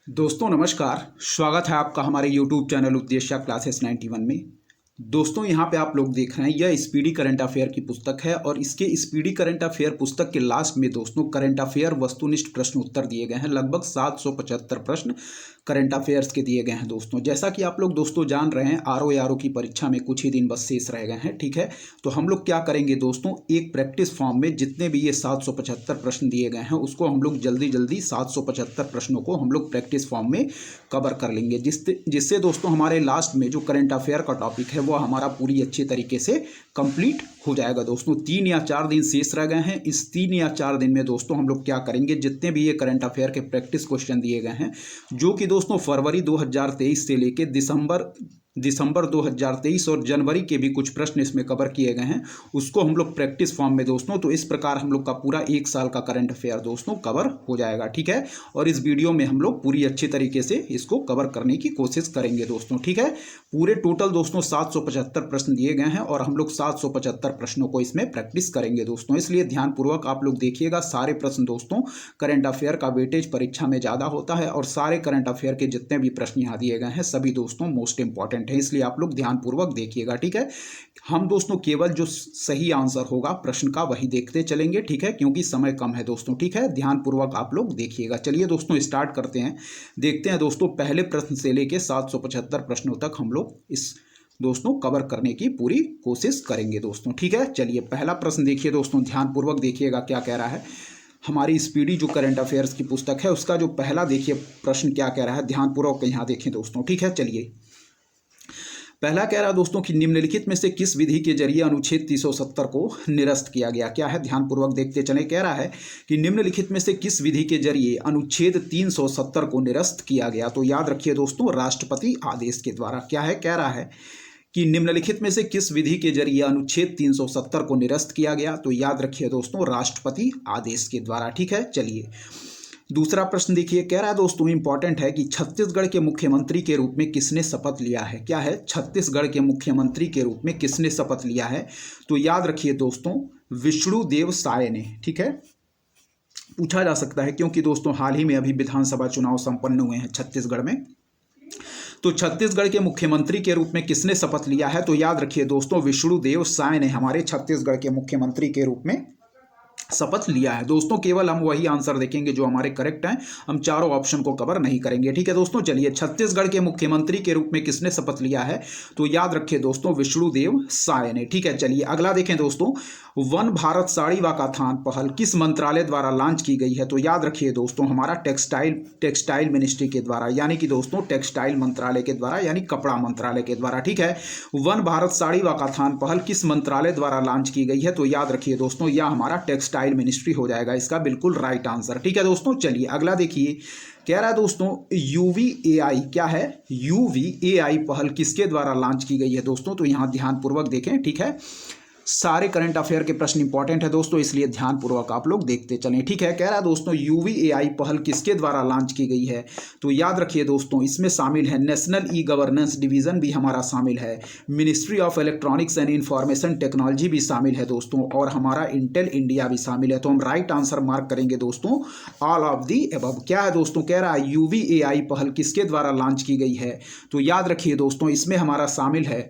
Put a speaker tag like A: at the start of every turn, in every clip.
A: दोस्तों नमस्कार। स्वागत है आपका हमारे YouTube चैनल उद्देश्य क्लासेस 91 में। दोस्तों यहाँ पे आप लोग देख रहे हैं यह स्पीडी करंट अफेयर की पुस्तक है और इसके स्पीडी करंट अफेयर पुस्तक के लास्ट में दोस्तों करंट अफेयर वस्तुनिष्ठ प्रश्न उत्तर दिए गए हैं। लगभग 775 प्रश्न करंट अफेयर्स के दिए गए हैं दोस्तों। जैसा कि आप लोग दोस्तों जान रहे हैं आरओ की परीक्षा में कुछ ही दिन बस शेष रह गए हैं, ठीक है। तो हम लोग क्या करेंगे दोस्तों, एक प्रैक्टिस फॉर्म में जितने भी ये 775 प्रश्न दिए गए हैं उसको हम लोग जल्दी जल्दी 775 प्रश्नों को हम लोग प्रैक्टिस फॉर्म में कवर कर लेंगे, जिससे दोस्तों हमारे लास्ट में जो करंट अफेयर का टॉपिक है वो हमारा पूरी अच्छी तरीके से कंप्लीट हो जाएगा दोस्तों। 3 या 4 दिन शेष रह गए हैं। इस 3 या 4 दिन में दोस्तों हम लोग क्या करेंगे, जितने भी ये करंट अफेयर के प्रैक्टिस क्वेश्चन दिए गए हैं जो कि दोस्तों फरवरी 2023 से लेके दिसंबर 2023 और जनवरी के भी कुछ प्रश्न इसमें कवर किए गए हैं, उसको हम लोग प्रैक्टिस फॉर्म में दोस्तों, तो इस प्रकार हम लोग का पूरा 1 साल का करंट अफेयर दोस्तों कवर हो जाएगा, ठीक है। और इस वीडियो में हम लोग पूरी अच्छी तरीके से इसको कवर करने की कोशिश करेंगे दोस्तों, ठीक है। पूरे टोटल दोस्तों 775 प्रश्न दिए गए हैं और हम लोग 775 प्रश्नों को इसमें प्रैक्टिस करेंगे दोस्तों। इसलिए ध्यानपूर्वक आप लोग देखिएगा। सारे प्रश्न दोस्तों करंट अफेयर का वेटेज परीक्षा में ज़्यादा होता है और सारे करंट अफेयर के जितने भी प्रश्न यहाँ दिए गए हैं सभी दोस्तों मोस्ट इंपॉर्टेंट है, इसलिए आप लोग ध्यानपूर्वक देखिएगा, ठीक है। हम दोस्तों केवल जो सही आंसर होगा प्रश्न का वही देखते चलेंगे, ठीक है, क्योंकि समय कम है दोस्तों, ठीक है। ध्यानपूर्वक आप लोग देखिएगा। चलिए दोस्तों स्टार्ट करते हैं। देखते हैं दोस्तों पहले प्रश्न से लेके 775 प्रश्नों तक हम लोग इस दोस्तों कवर करने की पूरी कोशिश करेंगे दोस्तों, ठीक है। चलिए पहला प्रश्न देखिए दोस्तों, ध्यानपूर्वक देखिएगा क्या कह रहा है। हमारी स्पीडी जो करंट अफेयर्स की पुस्तक है उसका जो पहला देखिए प्रश्न क्या कह रहा है, ध्यानपूर्वक यहाँ देखें दोस्तों, ठीक है। चलिए पहला कह रहा है दोस्तों कि निम्नलिखित में से किस विधि के जरिए अनुच्छेद 370 को निरस्त किया गया। क्या है, ध्यानपूर्वक देखते चले। कह रहा है कि निम्नलिखित में से किस विधि के जरिए अनुच्छेद 370 को निरस्त किया गया। तो याद रखिए दोस्तों राष्ट्रपति आदेश के द्वारा। क्या है, कह रहा है कि निम्नलिखित में से किस विधि के जरिए अनुच्छेद 370 को निरस्त किया गया। तो याद रखिए दोस्तों राष्ट्रपति आदेश के द्वारा, ठीक है। चलिए दूसरा प्रश्न देखिए, कह रहा है दोस्तों इंपॉर्टेंट है कि छत्तीसगढ़ के मुख्यमंत्री के रूप में किसने शपथ लिया है। क्या है, छत्तीसगढ़ के मुख्यमंत्री के रूप में किसने शपथ लिया है। तो याद रखिए दोस्तों विष्णुदेव साय ने, ठीक है। पूछा जा सकता है क्योंकि दोस्तों हाल ही में अभी विधानसभा चुनाव संपन्न हुए हैं छत्तीसगढ़ में। तो छत्तीसगढ़ के मुख्यमंत्री के रूप में किसने शपथ लिया है। तो याद रखिए दोस्तों विष्णुदेव साय ने हमारे छत्तीसगढ़ के मुख्यमंत्री के रूप में शपथ लिया है दोस्तों। केवल हम वही आंसर देखेंगे जो हमारे करेक्ट हैं, हम चारों ऑप्शन को कवर नहीं करेंगे, ठीक है दोस्तों। चलिए छत्तीसगढ़ के मुख्यमंत्री के रूप में किसने शपथ लिया है। तो याद रखिए दोस्तों विष्णुदेव साय ने, ठीक है। चलिए अगला देखें दोस्तों, वन भारत साड़ी वाकाथान पहल किस मंत्रालय द्वारा लॉन्च की गई है। तो याद रखिए दोस्तों हमारा टेक्सटाइल मिनिस्ट्री के द्वारा, यानी कि दोस्तों टेक्सटाइल मंत्रालय के द्वारा, यानी कपड़ा मंत्रालय के द्वारा, ठीक है। वन भारत साड़ी वाकाथान पहल किस मंत्रालय द्वारा लॉन्च की गई है। तो याद रखिए दोस्तों यह हमारा टेक्सटाइल मिनिस्ट्री हो जाएगा इसका बिल्कुल राइट आंसर, ठीक है दोस्तों। चलिए अगला देखिए, कह रहा है दोस्तों यूवीएआई, क्या है, यूवीएआई पहल किसके द्वारा लॉन्च की गई है दोस्तों। तो यहां ध्यानपूर्वक देखें, ठीक है। सारे करंट अफेयर के प्रश्न इंपॉर्टेंट है दोस्तों, इसलिए ध्यानपूर्वक आप लोग देखते चलें, ठीक है। कह रहा है दोस्तों यूवीएआई पहल किसके द्वारा लॉन्च की गई है। तो याद रखिए दोस्तों इसमें शामिल है नेशनल ई गवर्नेंस डिवीजन भी हमारा शामिल है, ministry of electronics and information technology भी शामिल है दोस्तों, और हमारा इंटेल इंडिया भी शामिल है। तो हम राइट आंसर मार्क करेंगे दोस्तों ऑल ऑफ दी अबव। क्या है दोस्तों, कह रहा है यूवीएआई पहल किसके द्वारा लॉन्च की गई है। तो याद रखिए दोस्तों इसमें हमारा शामिल है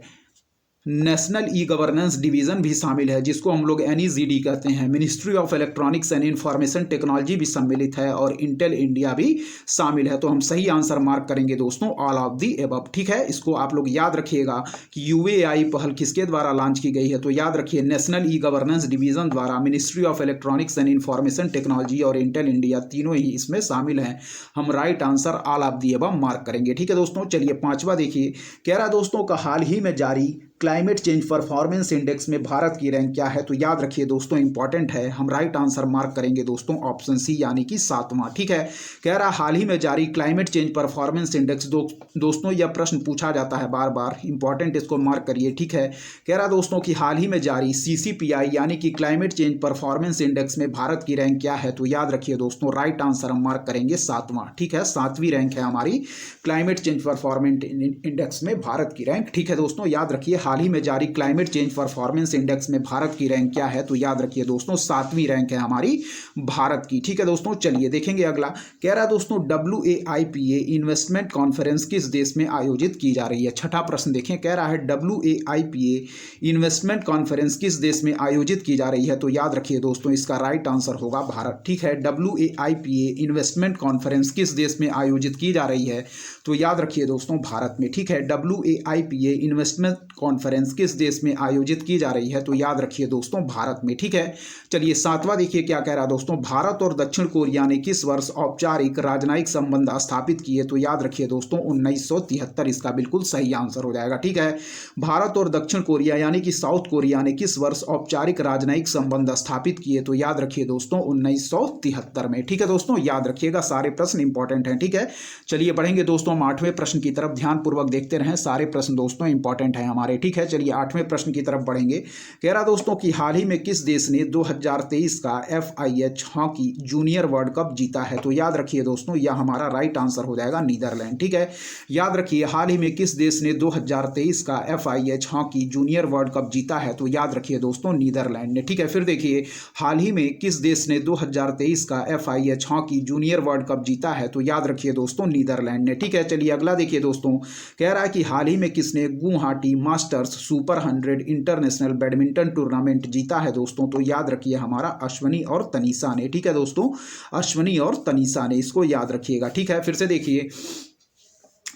A: नेशनल ई गवर्नेंस डिवीजन भी शामिल है, जिसको हम लोग NEGD कहते हैं, ministry of electronics and information technology भी सम्मिलित है, और इंटेल इंडिया भी शामिल है। तो हम सही आंसर मार्क करेंगे दोस्तों ऑल ऑफ दी एबव, ठीक है। इसको आप लोग याद रखिएगा कि यूएआई पहल किसके द्वारा लॉन्च की गई है। तो याद रखिए नेशनल ई गवर्नेंस डिवीजन द्वारा, ministry of electronics and information technology और इंटेल इंडिया तीनों ही इसमें शामिल हैं। हम right answer all of the above mark करेंगे, ठीक है दोस्तों। चलिए पांचवा देखिए, कह रहा दोस्तों का हाल ही में जारी क्लाइमेट चेंज परफॉर्मेंस इंडेक्स में भारत की रैंक क्या है। तो याद रखिए दोस्तों इंपॉर्टेंट है, हम राइट आंसर मार्क करेंगे दोस्तों ऑप्शन सी, यानी कि 7वां, ठीक है। कह रहा हाल ही में जारी क्लाइमेट चेंज परफॉर्मेंस इंडेक्स, दोस्तों यह प्रश्न पूछा जाता है बार बार, इंपॉर्टेंट, इसको मार्क करिए, ठीक है। कह रहा दोस्तों कि हाल ही में जारी CCPI यानी कि क्लाइमेट चेंज परफॉर्मेंस इंडेक्स में भारत की रैंक क्या है। तो याद रखिए दोस्तों राइट आंसर हम मार्क करेंगे 7वां, ठीक है। 7वीं रैंक है हमारी क्लाइमेट चेंज परफॉर्मेंस इंडेक्स में भारत की रैंक, ठीक है दोस्तों। याद रखिए हाल ही में जारी क्लाइमेट चेंज परफॉर्मेंस इंडेक्स में भारत की रैंक क्या है, तो याद रखिए दोस्तों 7वीं रैंक है हमारी भारत की। ठीक है दोस्तों, चलिए देखेंगे अगला। कह रहा है दोस्तों WAIPA इन्वेस्टमेंट कॉन्फ्रेंस किस देश में आयोजित की जा रही है। छठा प्रश्न देखें, कह रहा है WAIPA इन्वेस्टमेंट कॉन्फ्रेंस किस देश में आयोजित की जा रही है, तो याद रखिए दोस्तों इसका राइट आंसर होगा भारत। ठीक है, WAIPA इन्वेस्टमेंट कॉन्फ्रेंस किस देश में आयोजित की जा रही है, तो याद रखिए दोस्तों भारत में। ठीक है, WAIPA इन्वेस्टमेंट कॉन्फ्रेंस किस देश में आयोजित की जा रही है, तो याद रखिए दोस्तों भारत में। ठीक है, चलिए 7वां देखिए क्या कह रहा है दोस्तों। भारत और दक्षिण कोरिया ने किस वर्ष औपचारिक राजनयिक संबंध स्थापित किए, तो याद रखिए दोस्तों 1973 इसका बिल्कुल सही आंसर हो जाएगा। ठीक है, भारत और दक्षिण कोरिया यानी कि साउथ कोरिया ने किस वर्ष औपचारिक राजनयिक संबंध स्थापित किए, तो याद रखिए दोस्तों 1973 में। ठीक है दोस्तों, याद रखिएगा, सारे प्रश्न इंपॉर्टेंट हैं। ठीक है, चलिए बढ़ेंगे दोस्तों हम 8वें प्रश्न की तरफ। ध्यानपूर्वक देखते रहें, सारे प्रश्न दोस्तों इंपॉर्टेंट हैं हमारे। ठीक है, चलिए 8वें प्रश्न की तरफ बढ़ेंगे। कह रहा दोस्तों कि हाल ही में किस देश ने 2023 का FIH hockey junior world cup जीता है, तो याद रखिए दोस्तों यह हमारा राइट आंसर हो जाएगा नीदरलैंड। ठीक है, याद रखिए हाल ही में किस देश ने 2023 का FIH hockey junior world cup जीता है, तो याद रखिए दोस्तों नीदरलैंड ने। ठीक है, फिर देखिए हाल ही में किस देश ने 2023 का FIH hockey junior world cup जीता है, तो याद रखिए दोस्तों नीदरलैंड ने। ठीक है, चलिए अगला देखिए दोस्तों। कह रहा है कि हाल ही में किसने Guwahati masters super 100 international badminton tournament जीता है दोस्तों, तो याद रखिए हमारा अश्वनी और तनीषा ने। ठीक है दोस्तों, अश्वनी और तनीषा ने, इसको याद रखिएगा। ठीक है, फिर से देखिए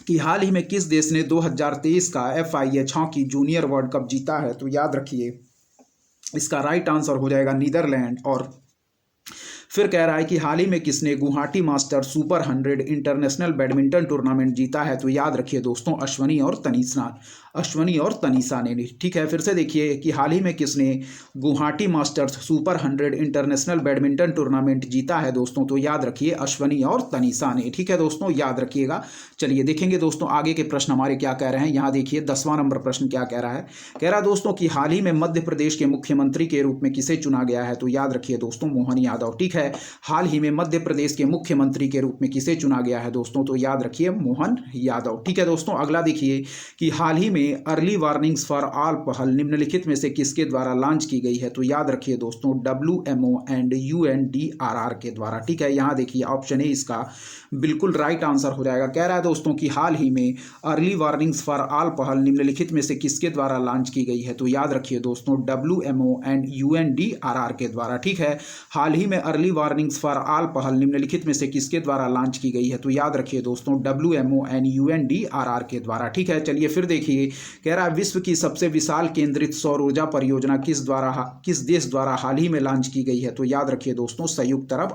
A: कि हाल ही में किस देश ने 2023 का FIH hockey junior world cup जीता है, तो याद रखिए इसका राइट आंसर हो जाएगा नीदरलैंड। और फिर कह रहा है कि हाल ही में किसने Guwahati master super 100 international badminton tournament जीता है, तो याद रखिए दोस्तों अश्वनी और तनीषा ने। ठीक है, फिर से देखिए कि हाल ही में किसने Guwahati masters super 100 international badminton tournament जीता है दोस्तों, तो याद रखिए अश्वनी और तनीषा ने। ठीक है दोस्तों, याद रखिएगा। चलिए देखेंगे दोस्तों आगे के प्रश्न हमारे क्या कह रहे हैं। यहाँ देखिए 10वां नंबर प्रश्न क्या कह रहा है। कह रहा है दोस्तों कि हाल ही में मध्य प्रदेश के मुख्यमंत्री के रूप में किसे चुना गया है, तो याद रखिए दोस्तों मोहन यादव। ठीक है, हाल ही में मध्य प्रदेश के मुख्यमंत्री के रूप में किसे चुना गया है दोस्तों, तो याद रखिए मोहन यादव। ठीक है दोस्तों, अगला देखिए कि हाल ही में अर्ली वार्निंग्स फॉर ऑल पहल निम्नलिखित में से किसके द्वारा लॉन्च की गई है, तो याद रखिए दोस्तों WMO एंड UNDRR के द्वारा। ठीक है, यहाँ देखिए ऑप्शन ए इसका बिल्कुल राइट आंसर हो जाएगा। कह रहा है दोस्तों कि हाल ही में अर्ली वार्निंग्स फॉर ऑल पहल निम्नलिखित में से किसके द्वारा लॉन्च की गई है, तो याद रखिए दोस्तों WMO एंड UNDRR के द्वारा। ठीक है, हाल ही में अर्ली वार्निंग्स फॉर ऑल पहल निम्नलिखित में से किसके द्वारा लॉन्च की गई है, तो याद रखिए दोस्तों WMO एंड UNDRR के द्वारा। ठीक है, चलिए फिर देखिए कह रहा है विश्व की सबसे विशाल केंद्रित सौर ऊर्जा परियोजना किस देश द्वारा हाल ही में लॉन्च की गई है, तो याद रखिए दोस्तों संयुक्त अरब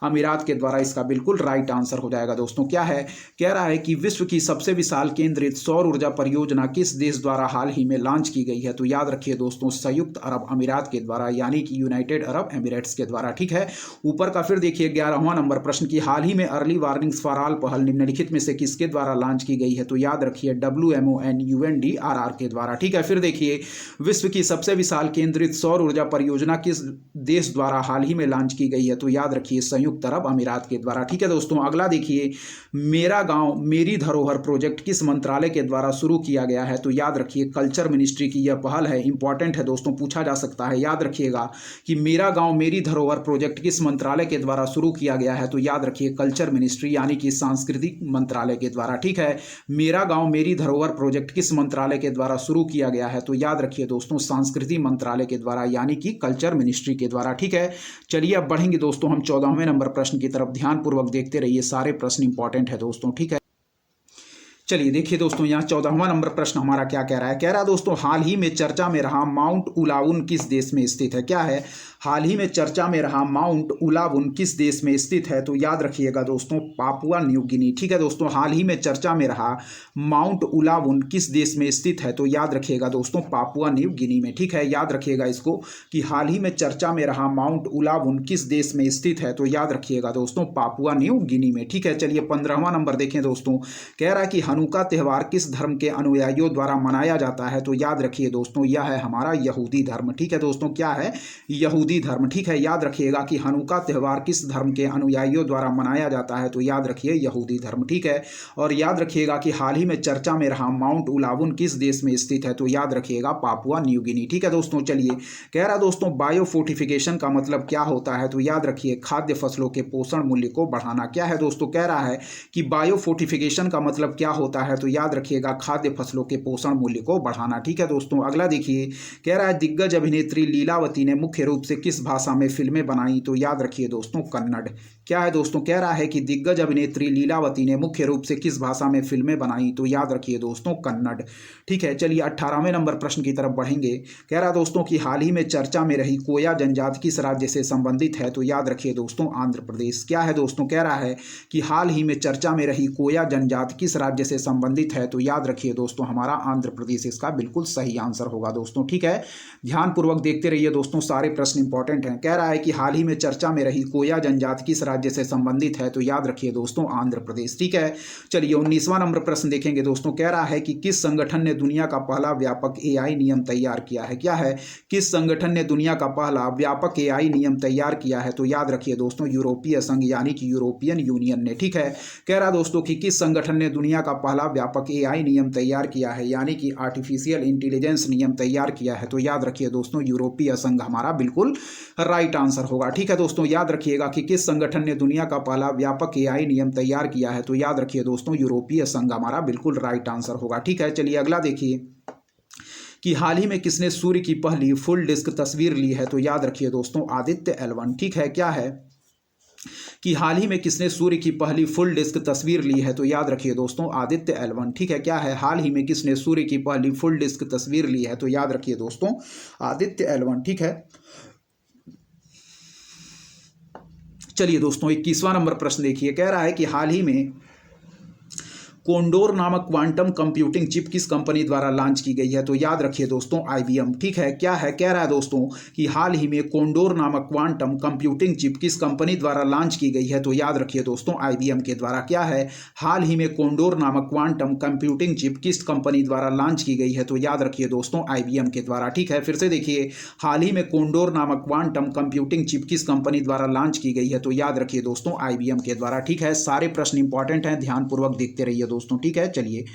A: अमीरात के द्वारा। इसका बिल्कुल राइट आंसर हो जाएगा दोस्तों। क्या है, कह रहा है कि विश्व की सबसे विशाल केंद्रित सौर ऊर्जा परियोजना किस देश द्वारा हाल ही में लॉन्च की गई है, तो याद रखिए दोस्तों संयुक्त अरब अमीरात के द्वारा, यानी कि यूनाइटेड अरब एमिरेट्स के द्वारा। ठीक है, ऊपर का फिर देखिए 11वां नंबर प्रश्न की हाल ही में अर्ली वार्निंग्स फॉर ऑल पहल निम्नलिखित में से किसके द्वारा लॉन्च की गई है, तो याद रखिए WMO एंड UNDRR के द्वारा। ठीक है, फिर देखिए विश्व की सबसे विशाल केंद्रित सौर ऊर्जा परियोजना किस देश द्वारा हाल ही में लॉन्च की गई है, तो याद रखिए संयुक्त अरब अमीरात के द्वारा। ठीक है दोस्तों, अगला देखिए मेरा गांव मेरी धरोहर प्रोजेक्ट किस मंत्रालय के द्वारा शुरू किया गया है, तो याद रखिए कल्चर मिनिस्ट्री की यह पहल है। इंपॉर्टेंट है दोस्तों, पूछा जा सकता है। याद रखिएगा कि मेरा गांव मेरी धरोहर प्रोजेक्ट किस मंत्रालय के द्वारा शुरू किया गया है, तो याद रखिए कल्चर मिनिस्ट्री यानी कि सांस्कृतिक मंत्रालय के द्वारा। ठीक है, मेरा गांव मेरी धरोहर प्रोजेक्ट किस मंत्रालय के द्वारा शुरू किया गया है, तो याद रखिए दोस्तों सांस्कृतिक मंत्रालय के द्वारा, यानी कि कल्चर मिनिस्ट्री के द्वारा। ठीक है, चलिए अब बढ़ेंगे दोस्तों हम 14वें नंबर प्रश्न की तरफ। ध्यानपूर्वक देखते रहिए, सारे प्रश्न इंपॉर्टेंट है दोस्तों। ठीक है, चलिए देखिए दोस्तों यहाँ 14वां नंबर प्रश्न हमारा क्या कह रहा है। कह रहा है दोस्तों हाल ही में चर्चा में रहा माउंट उलाउन किस देश में स्थित है। क्या है, हाल ही में चर्चा में रहा माउंट उलाउन किस देश में स्थित है, तो याद रखिएगा दोस्तों पापुआ न्यू गिनी। ठीक है दोस्तों, हाल ही में चर्चा में रहा माउंट उलाउन किस देश में स्थित है, तो याद रखिएगा दोस्तों पापुआ न्यू गिनी में। ठीक है, याद रखिएगा इसको कि हाल ही में चर्चा में रहा माउंट उलाउन किस देश में स्थित है, तो याद रखिएगा दोस्तों पापुआ न्यू गिनी में। ठीक है, चलिए 15वां नंबर देखें दोस्तों। कह रहा है कि हनुका त्यौहार किस धर्म के अनुयायियों द्वारा मनाया जाता है, तो याद रखिए दोस्तों यह है हमारा यहूदी धर्म। ठीक है दोस्तों, क्या है, यहूदी यहूदी धर्म। ठीक है, याद रखिएगा कि हनुका त्यौहार किस धर्म के अनुयायियों द्वारा मनाया जाता है, तो याद रखिए यहूदी धर्म। ठीक है, और याद रखिएगा कि हाल ही में चर्चा में रहा माउंट उलावुन किस देश में स्थित है, तो याद रखिएगा पापुआ न्यू गिनी। ठीक है दोस्तों, चलिए कह रहा दोस्तों बायो फोर्टिफिकेशन का मतलब क्या होता है, तो याद रखिए खाद्य फसलों के पोषण मूल्य को बढ़ाना। क्या है दोस्तों, कह रहा है कि बायो फोर्टिफिकेशन का मतलब क्या होता है, तो याद रखिएगा खाद्य फसलों के पोषण मूल्य को बढ़ाना। ठीक है दोस्तों, अगला देखिए कह रहा है दिग्गज अभिनेत्री लीलावती ने मुख्य रूप से किस भाषा में फिल्में बनाई, तो याद रखिए दोस्तों कन्नड़। क्या है दोस्तों, कह रहा है कि दिग्गज अभिनेत्री लीलावती ने मुख्य रूप से किस भाषा में फिल्में बनाई, तो याद रखिए दोस्तों कन्नड़। ठीक है, चलिए 18वें नंबर प्रश्न की तरफ बढ़ेंगे। कह रहा दोस्तों कि हाल ही में चर्चा में रही कोया जनजाति किस राज्य से संबंधित है, तो याद रखिए दोस्तों आंध्र प्रदेश। क्या है दोस्तों, कह रहा है कि हाल ही में चर्चा में रही कोया जनजाति किस राज्य से संबंधित है, तो याद रखिए दोस्तों हमारा आंध्र प्रदेश इसका बिल्कुल सही आंसर होगा दोस्तों। ठीक है, ध्यानपूर्वक देखते रहिए दोस्तों, सारे प्रश्न इंपॉर्टेंट हैं। कह रहा है कि हाल ही में चर्चा में रही कोया जनजाति किस राज्य से संबंधित है, तो याद रखिए दोस्तों आंध्र प्रदेश। ठीक है, चलिए 19वां नंबर प्रश्न देखेंगे दोस्तों। कह रहा है कि किस संगठन ने दुनिया का पहला व्यापक एआई नियम तैयार किया है। क्या है, किस संगठन ने दुनिया का पहला व्यापक एआई नियम तैयार किया है, तो याद रखिए दोस्तों यूरोपीय संघ यानी कि यूरोपियन यूनियन ने। ठीक है, कह रहा दोस्तों कि किस संगठन ने दुनिया का पहला व्यापक एआई नियम तैयार किया है, यानी कि आर्टिफिशियल इंटेलिजेंस नियम तैयार किया है, तो याद रखिए दोस्तों यूरोपीय संघ हमारा बिल्कुल राइट आंसर होगा। ठीक है दोस्तों, याद रखिएगा कि किस संगठन ने दुनिया का पहला व्यापक एआई नियम तैयार किया है, तो याद रखिए दोस्तों यूरोपीय संघ हमारा बिल्कुल राइट आंसर होगा। ठीक है, चलिए अगला देखिए कि हाल ही में किसने सूर्य की पहली फुल डिस्क तस्वीर ली है, तो याद रखिए दोस्तों आदित्य एल1। ठीक है, क्या है कि हाल ही में किसने सूर्य की पहली फुल डिस्क तस्वीर ली है, तो याद रखिए दोस्तों आदित्य एल1। ठीक है, क्या है, हाल ही में किसने सूर्य की पहली फुल डिस्क तस्वीर ली है, तो याद रखिए दोस्तों आदित्य एल1। ठीक है, चलिए दोस्तों 21वां नंबर प्रश्न देखिए। कह रहा है कि हाल ही में कोंडोर नामक क्वांटम कंप्यूटिंग चिप किस कंपनी द्वारा लॉन्च की गई है, तो याद रखिए दोस्तों आईबीएम। ठीक है, क्या है, कह रहा है दोस्तों कि हाल ही में कोंडोर नामक क्वांटम कंप्यूटिंग चिप किस कंपनी द्वारा लॉन्च की गई है, तो याद रखिए दोस्तों आईबीएम के द्वारा। क्या है, हाल ही में कोंडोर नामक क्वांटम कंप्यूटिंग चिप किस कंपनी द्वारा लॉन्च की गई है, तो याद रखिए दोस्तों आईबीएम के द्वारा। ठीक है, फिर से देखिए हाल ही में कोंडोर नामक क्वांटम कंप्यूटिंग चिप किस कंपनी द्वारा लॉन्च की गई है, तो याद रखिए दोस्तों आईबीएम के द्वारा। ठीक है, सारे प्रश्न इंपॉर्टेंट हैं, ध्यानपूर्वक देखते रहिए दोस्तों। ठीक है, चलिए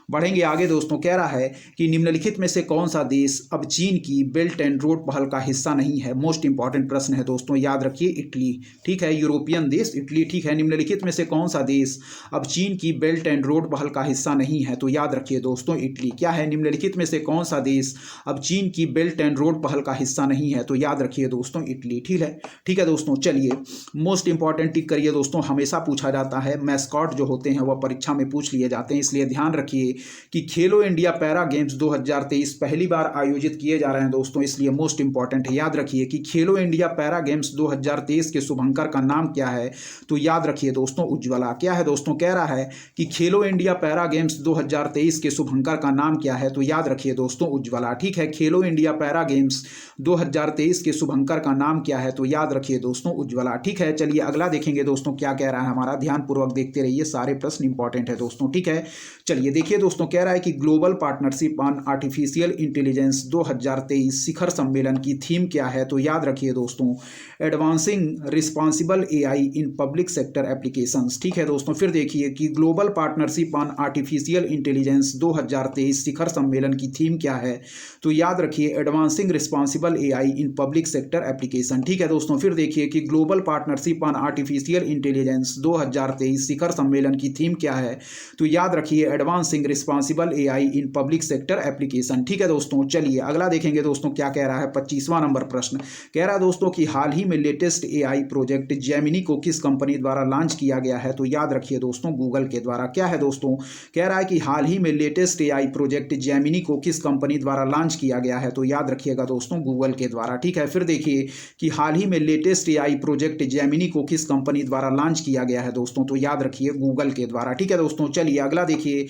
A: बढ़ेंगे आगे दोस्तों। कह रहा है कि निम्नलिखित में से कौन सा देश अब चीन की बेल्ट एंड रोड पहल का हिस्सा नहीं है। मोस्ट इंपॉर्टेंट प्रश्न है दोस्तों, याद रखिए इटली। ठीक है, यूरोपियन देश इटली। ठीक है, निम्नलिखित में से कौन सा देश अब चीन की बेल्ट एंड रोड पहल का हिस्सा नहीं है, तो याद रखिए दोस्तों इटली। क्या है, निम्नलिखित में से कौन सा देश अब चीन की बेल्ट एंड रोड पहल का हिस्सा नहीं है, तो याद रखिए दोस्तों इटली। ठीक है दोस्तों, चलिए मोस्ट इंपॉर्टेंट टिक करिए दोस्तों, हमेशा पूछा जाता है, मैस्कॉट जो होते हैं वह परीक्षा में पूछ लिए जाते हैं, इसलिए ध्यान रखिए कि खेलो इंडिया पैरा गेम्स 2023 पहली बार आयोजित किए जा रहे हैं दोस्तों, इसलिए मोस्ट इंपॉर्टेंट है। याद रखिए कि खेलो इंडिया पैरा गेम्स 2023 के शुभंकर का नाम क्या है, तो याद रखिए दोस्तों उज्ज्वला। क्या है दोस्तों, कह रहा है कि खेलो इंडिया पैरा गेम्स 2023 के शुभंकर का नाम क्या है, तो याद रखिए दोस्तों उज्ज्वला। ठीक है, खेलो इंडिया पैरा गेम्स 2023 के शुभंकर का नाम क्या है, तो याद रखिए दोस्तों उज्ज्वला। ठीक है, चलिए अगला देखेंगे दोस्तों क्या कह रहा है हमारा, ध्यानपूर्वक देखते रहिए, सारे प्रश्न इंपॉर्टेंट है दोस्तों। ठीक है, चलिए देखिए दोस्तों, कह रहा है कि global partnership on artificial intelligence 2023 शिखर सम्मेलन की थीम क्या है, तो याद रखिए दोस्तों advancing responsible AI in public sector applications. ठीक है दोस्तों, फिर देखिए कि global partnership on artificial intelligence 2023 शिखर सम्मेलन की थीम क्या है, तो याद रखिए advancing responsible AI in public sector application. ठीक है दोस्तों, फिर देखिए कि global partnership on artificial intelligence 2023 शिखर सम्मेलन की थीम क्या है, तो याद रखिए advancing responsible AI in public sector application. ठीक है दोस्तों, चलिए अगला देखेंगे दोस्तों क्या कह रहा है। 25वां नंबर प्रश्न कह रहा है दोस्तों कि हाल ही में लेटेस्ट एआई प्रोजेक्ट जेमिनी को किस कंपनी द्वारा लॉन्च किया गया है, तो याद रखिए दोस्तों गूगल के द्वारा। क्या है दोस्तों, कह रहा है कि हाल ही में लेटेस्ट एआई प्रोजेक्ट जेमिनी को किस कंपनी द्वारा लॉन्च किया गया है, तो याद रखिएगा दोस्तों गूगल के द्वारा। ठीक है, फिर देखिए कि हाल ही में लेटेस्ट एआई प्रोजेक्ट जेमिनी को किस कंपनी द्वारा लॉन्च किया गया है दोस्तों, तो याद रखिए गूगल के द्वारा। ठीक है दोस्तों, चलिए अगला देखिए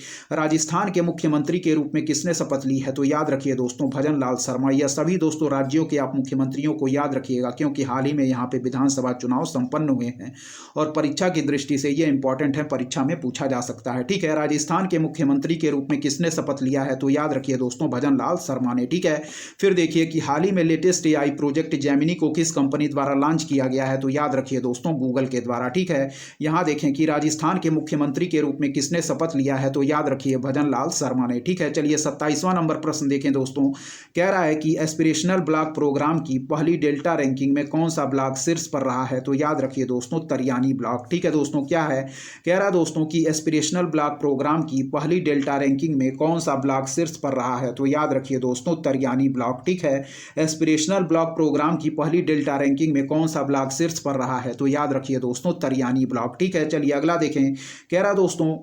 A: राजस्थान के मुख्यमंत्री के रूप में किसने शपथ ली है? तो याद रखिए दोस्तों भजन लाल शर्मा। यह सभी दोस्तों राज्यों के आप मुख्यमंत्रियों को याद रखिएगा, क्योंकि हाल ही में यहाँ पे विधानसभा चुनाव संपन्न हुए हैं और परीक्षा की दृष्टि से ये इंपॉर्टेंट है, परीक्षा में पूछा जा सकता है। ठीक है, राजस्थान के मुख्यमंत्री के रूप में किसने शपथ लिया है? तो याद रखिए दोस्तों भजन लाल शर्मा ने। ठीक है, फिर देखिए कि हाल ही में लेटेस्ट AI प्रोजेक्ट जेमिनी को किस कंपनी द्वारा लॉन्च किया गया है? तो याद रखिए दोस्तों गूगल के द्वारा। ठीक है, यहां देखें कि राजस्थान के मुख्यमंत्री के रूप में किसने शपथ लिया है? तो याद रखिए भजन लाल शर्मा ने। ठीक है, चलिए 27वां नंबर प्रश्न देखें दोस्तों। कह रहा है कि एस्पिरेशनल ब्लॉक प्रोग्राम की पहली डेल्टा रैंकिंग में कौन सा ब्लॉक शीर्ष पर रहा है? तो याद रखिए दोस्तों तरियानी ब्लॉक। ठीक है दोस्तों, क्या है कह रहा है दोस्तों कि एस्पिरेशनल ब्लॉक प्रोग्राम की पहली डेल्टा रैंकिंग में कौन सा ब्लॉक शीर्ष पर रहा है? तो याद रखिए दोस्तों तरियानी ब्लॉक। ठीक है, एस्पिरेशनल ब्लॉक प्रोग्राम की पहली डेल्टा रैंकिंग में कौन सा ब्लॉक शीर्ष पर रहा है? तो याद रखिए दोस्तों तरियानी ब्लॉक। ठीक है, चलिए अगला देखें। कह रहा दोस्तों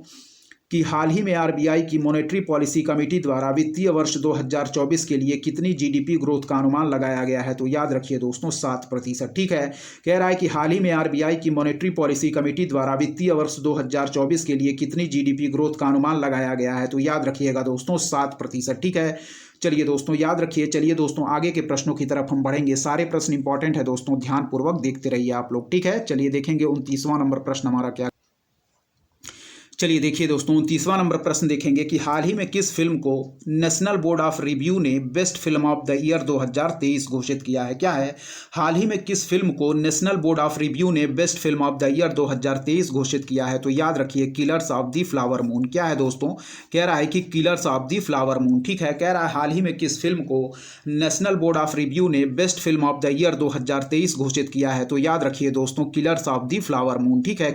A: कि हाल ही में RBI की मॉनेटरी पॉलिसी कमेटी द्वारा वित्तीय वर्ष 2024 के लिए कितनी GDP ग्रोथ का अनुमान लगाया गया है? तो याद रखिए दोस्तों 7%। ठीक है, कह रहा है कि हाल ही में RBI की मॉनेटरी पॉलिसी कमेटी द्वारा वित्तीय वर्ष 2024 के लिए कितनी GDP ग्रोथ का अनुमान लगाया गया है? तो याद रखिएगा दोस्तों 7%। ठीक है, चलिए दोस्तों याद रखिए। चलिए दोस्तों आगे के प्रश्नों की तरफ हम बढ़ेंगे। सारे प्रश्न इंपॉर्टेंट है दोस्तों, ध्यानपूर्वक देखते रहिए आप लोग। ठीक है, चलिए देखेंगे 29वां नंबर प्रश्न हमारा क्या। चलिए देखिए दोस्तों 29वां नंबर प्रश्न देखेंगे कि हाल ही में किस फिल्म को नेशनल बोर्ड ऑफ रिव्यू ने best film of the year 2023 घोषित किया है? क्या है हाल ही में किस फिल्म को नेशनल बोर्ड ऑफ रिव्यू ने best film of the year 2023 घोषित किया है? तो याद रखिए killers of the flower moon. क्या है दोस्तों, कह रहा है कि killers of the flower moon. ठीक है, कह रहा है हाल ही में किस फिल्म को नेशनल बोर्ड ऑफ रिव्यू ने best film of the year 2023 घोषित किया है? तो याद रखिए दोस्तों killers of the flower moon. ठीक है,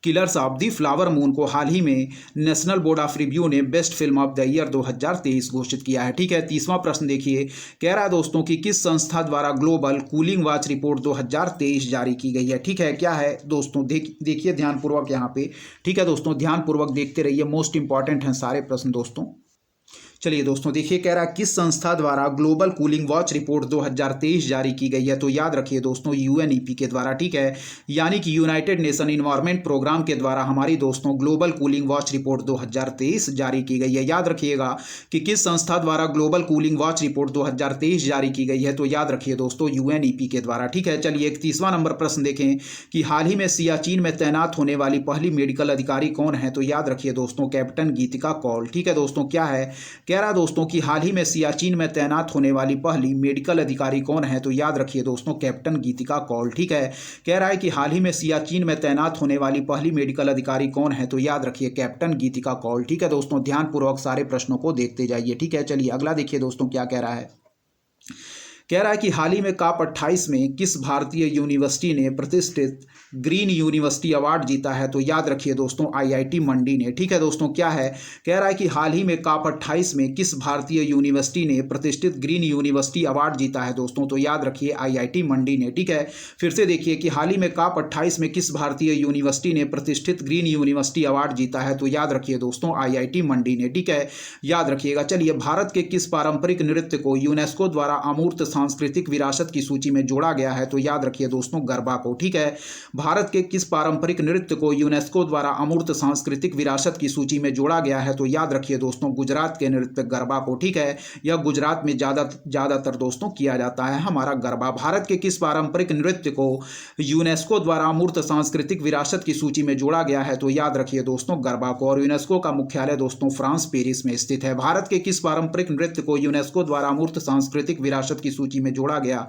A: killers of the flower moon को हाल ही में नेशनल बोर्ड ऑफ रिव्यू ने best film of the year 2023 घोषित किया है। ठीक है, 30वां प्रश्न देखिए। कह रहा है दोस्तों कि किस संस्था द्वारा ग्लोबल कूलिंग वॉच रिपोर्ट 2023 जारी की गई है? ठीक है, क्या है दोस्तों देखिए ध्यानपूर्वक यहाँ पे। ठीक है दोस्तों, ध्यानपूर्वक देखते रहिए, मोस्ट इंपॉर्टेंट हैं सारे प्रश्न दोस्तों। चलिए दोस्तों देखिए, कह रहा है किस संस्था द्वारा ग्लोबल कूलिंग वॉच रिपोर्ट 2023 जारी की गई है? तो याद रखिए दोस्तों UNEP के द्वारा। ठीक है, यानी कि यूनाइटेड नेशन इन्वायरमेंट प्रोग्राम के द्वारा हमारी दोस्तों ग्लोबल कूलिंग वॉच रिपोर्ट 2023 जारी की गई है। याद रखिएगा कि किस संस्था द्वारा ग्लोबल कूलिंग वॉच रिपोर्ट 2023 जारी की गई है? तो याद रखिए दोस्तों UNEP के द्वारा। ठीक है, चलिए 31वां नंबर प्रश्न देखें कि हाल ही में सियाचिन में तैनात होने वाली पहली मेडिकल अधिकारी कौन है? तो याद रखिए दोस्तों कैप्टन गीतिका कौल। ठीक है दोस्तों, क्या है कह रहा दोस्तों कि हाल ही में सियाचिन में तैनात होने वाली पहली मेडिकल अधिकारी कौन है? तो याद रखिए दोस्तों कैप्टन गीतिका कौल। ठीक है, कह रहा है कि हाल ही में सियाचिन में तैनात होने वाली पहली मेडिकल अधिकारी कौन है? तो याद रखिए कैप्टन गीतिका कौल। ठीक है दोस्तों, ध्यानपूर्वक सारे प्रश्नों को देखते जाइए। ठीक है, चलिए अगला देखिए दोस्तों क्या कह रहा है। कह रहा है कि हाल ही में COP 28 में किस भारतीय यूनिवर्सिटी ने प्रतिष्ठित ग्रीन यूनिवर्सिटी अवार्ड जीता है? तो याद रखिए दोस्तों IIT मंडी ने। ठीक है दोस्तों, क्या है कह रहा है कि हाल ही में COP 28 में किस भारतीय यूनिवर्सिटी ने प्रतिष्ठित ग्रीन यूनिवर्सिटी अवार्ड जीता है दोस्तों? तो याद रखिए IIT मंडी ने। ठीक है, फिर से देखिए कि हाल ही में COP 28 में किस भारतीय यूनिवर्सिटी ने प्रतिष्ठित ग्रीन यूनिवर्सिटी अवार्ड जीता है? तो याद रखिए दोस्तों IIT मंडी ने। ठीक है, याद रखिएगा। चलिए भारत के किस पारंपरिक नृत्य को यूनेस्को द्वारा अमूर्त सांस्कृतिक विरासत की सूची में जोड़ा गया है? तो याद रखिए दोस्तों गरबा को। ठीक है, भारत के किस पारंपरिक नृत्य को यूनेस्को द्वारा अमूर्त सांस्कृतिक विरासत की सूची में जोड़ा गया है? तो याद रखिए दोस्तों गुजरात के नृत्य गरबा को। ठीक है, यह गुजरात में ज्यादातर दोस्तों किया जाता है हमारा गरबा। भारत के किस पारंपरिक नृत्य को यूनेस्को द्वारा अमूर्त सांस्कृतिक विरासत की सूची में जोड़ा गया है? तो याद रखिए दोस्तों गरबा को। और यूनेस्को का मुख्यालय दोस्तों फ्रांस पेरिस में स्थित है। भारत के किस पारंपरिक नृत्य को यूनेस्को द्वारा अमूर्त सांस्कृतिक विरासत की सूची में जोड़ा गया?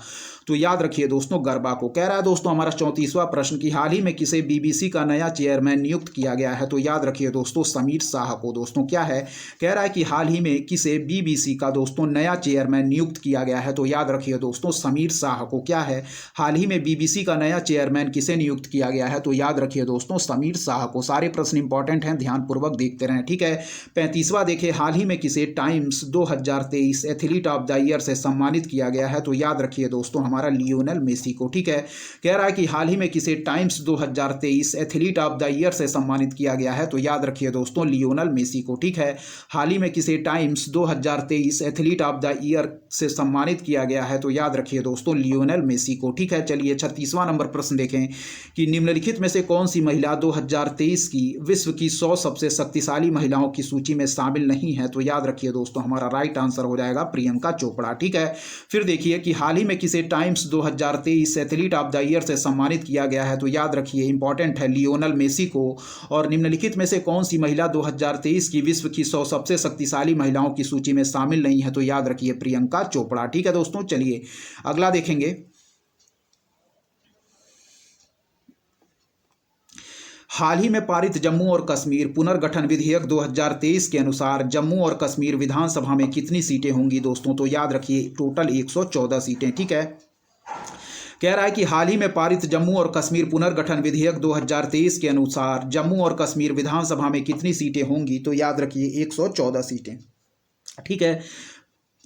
A: तो याद रखिए दोस्तों गरबा को। कह रहा है दोस्तों हमारा 34वां प्रश्न कि हाल ही में किसे BBC का नया चेयरमैन नियुक्त किया गया है? तो याद रखिए दोस्तों समीर शाह को। दोस्तों क्या है कह रहा है कि हाल ही में किसे BBC का दोस्तों नया चेयरमैन नियुक्त किया गया है? तो याद रखिए दोस्तों समीर शाह को। क्या है हाल ही में BBC का नया चेयरमैन किसे नियुक्त किया गया है? तो याद रखिए दोस्तों समीर शाह को। सारे प्रश्न इंपॉर्टेंट हैं, ध्यानपूर्वक देखते रहें। ठीक है, 35वां देखिए हाल ही में किसे times 2023 athlete of the year से सम्मानित किया गया है तो याद रखिए दोस्तों हमारा लियोनेल मेसी को। ठीक है, कह रहा है कि हाल ही में किसे times 2023 athlete of the year से सम्मानित किया गया है तो याद रखिए दोस्तों लियोनेल मेसी को। ठीक है, हाल ही में किसे times 2023 athlete of the year से सम्मानित किया गया है तो याद रखिए दोस्तों लियोनेल मेसी को। ठीक है, चलिए 36वां नंबर प्रश्न देखें कि निम्नलिखित में से कौन सी महिला 2023 की विश्व की 100 सबसे शक्तिशाली महिलाओं की सूची में शामिल नहीं है तो याद रखिए दोस्तों हमारा राइट आंसर हो जाएगा प्रियंका चोपड़ा। ठीक है, फिर देखिए कि हाल ही में किसे times 2023 athlete of the year से सम्मानित किया गया है तो याद रखिए इंपॉर्टेंट है लियोनेल मेसी को। और निम्नलिखित में से कौन सी महिला 2023 की विश्व की 100 सबसे शक्तिशाली महिलाओं की सूची में शामिल नहीं है तो याद रखिए प्रियंका चोपड़ा। ठीक है दोस्तों, चलिए अगला देखेंगे। हाल ही में पारित जम्मू और कश्मीर पुनर्गठन विधेयक 2023 के अनुसार जम्मू और कश्मीर विधानसभा में कितनी सीटें होंगी दोस्तों तो याद रखिए टोटल 114 सीटें। ठीक है, कह रहा है कि हाल ही में पारित जम्मू और कश्मीर पुनर्गठन विधेयक 2023 के अनुसार जम्मू और कश्मीर विधानसभा में कितनी सीटें होंगी तो याद रखिए 114 सीटें। ठीक है,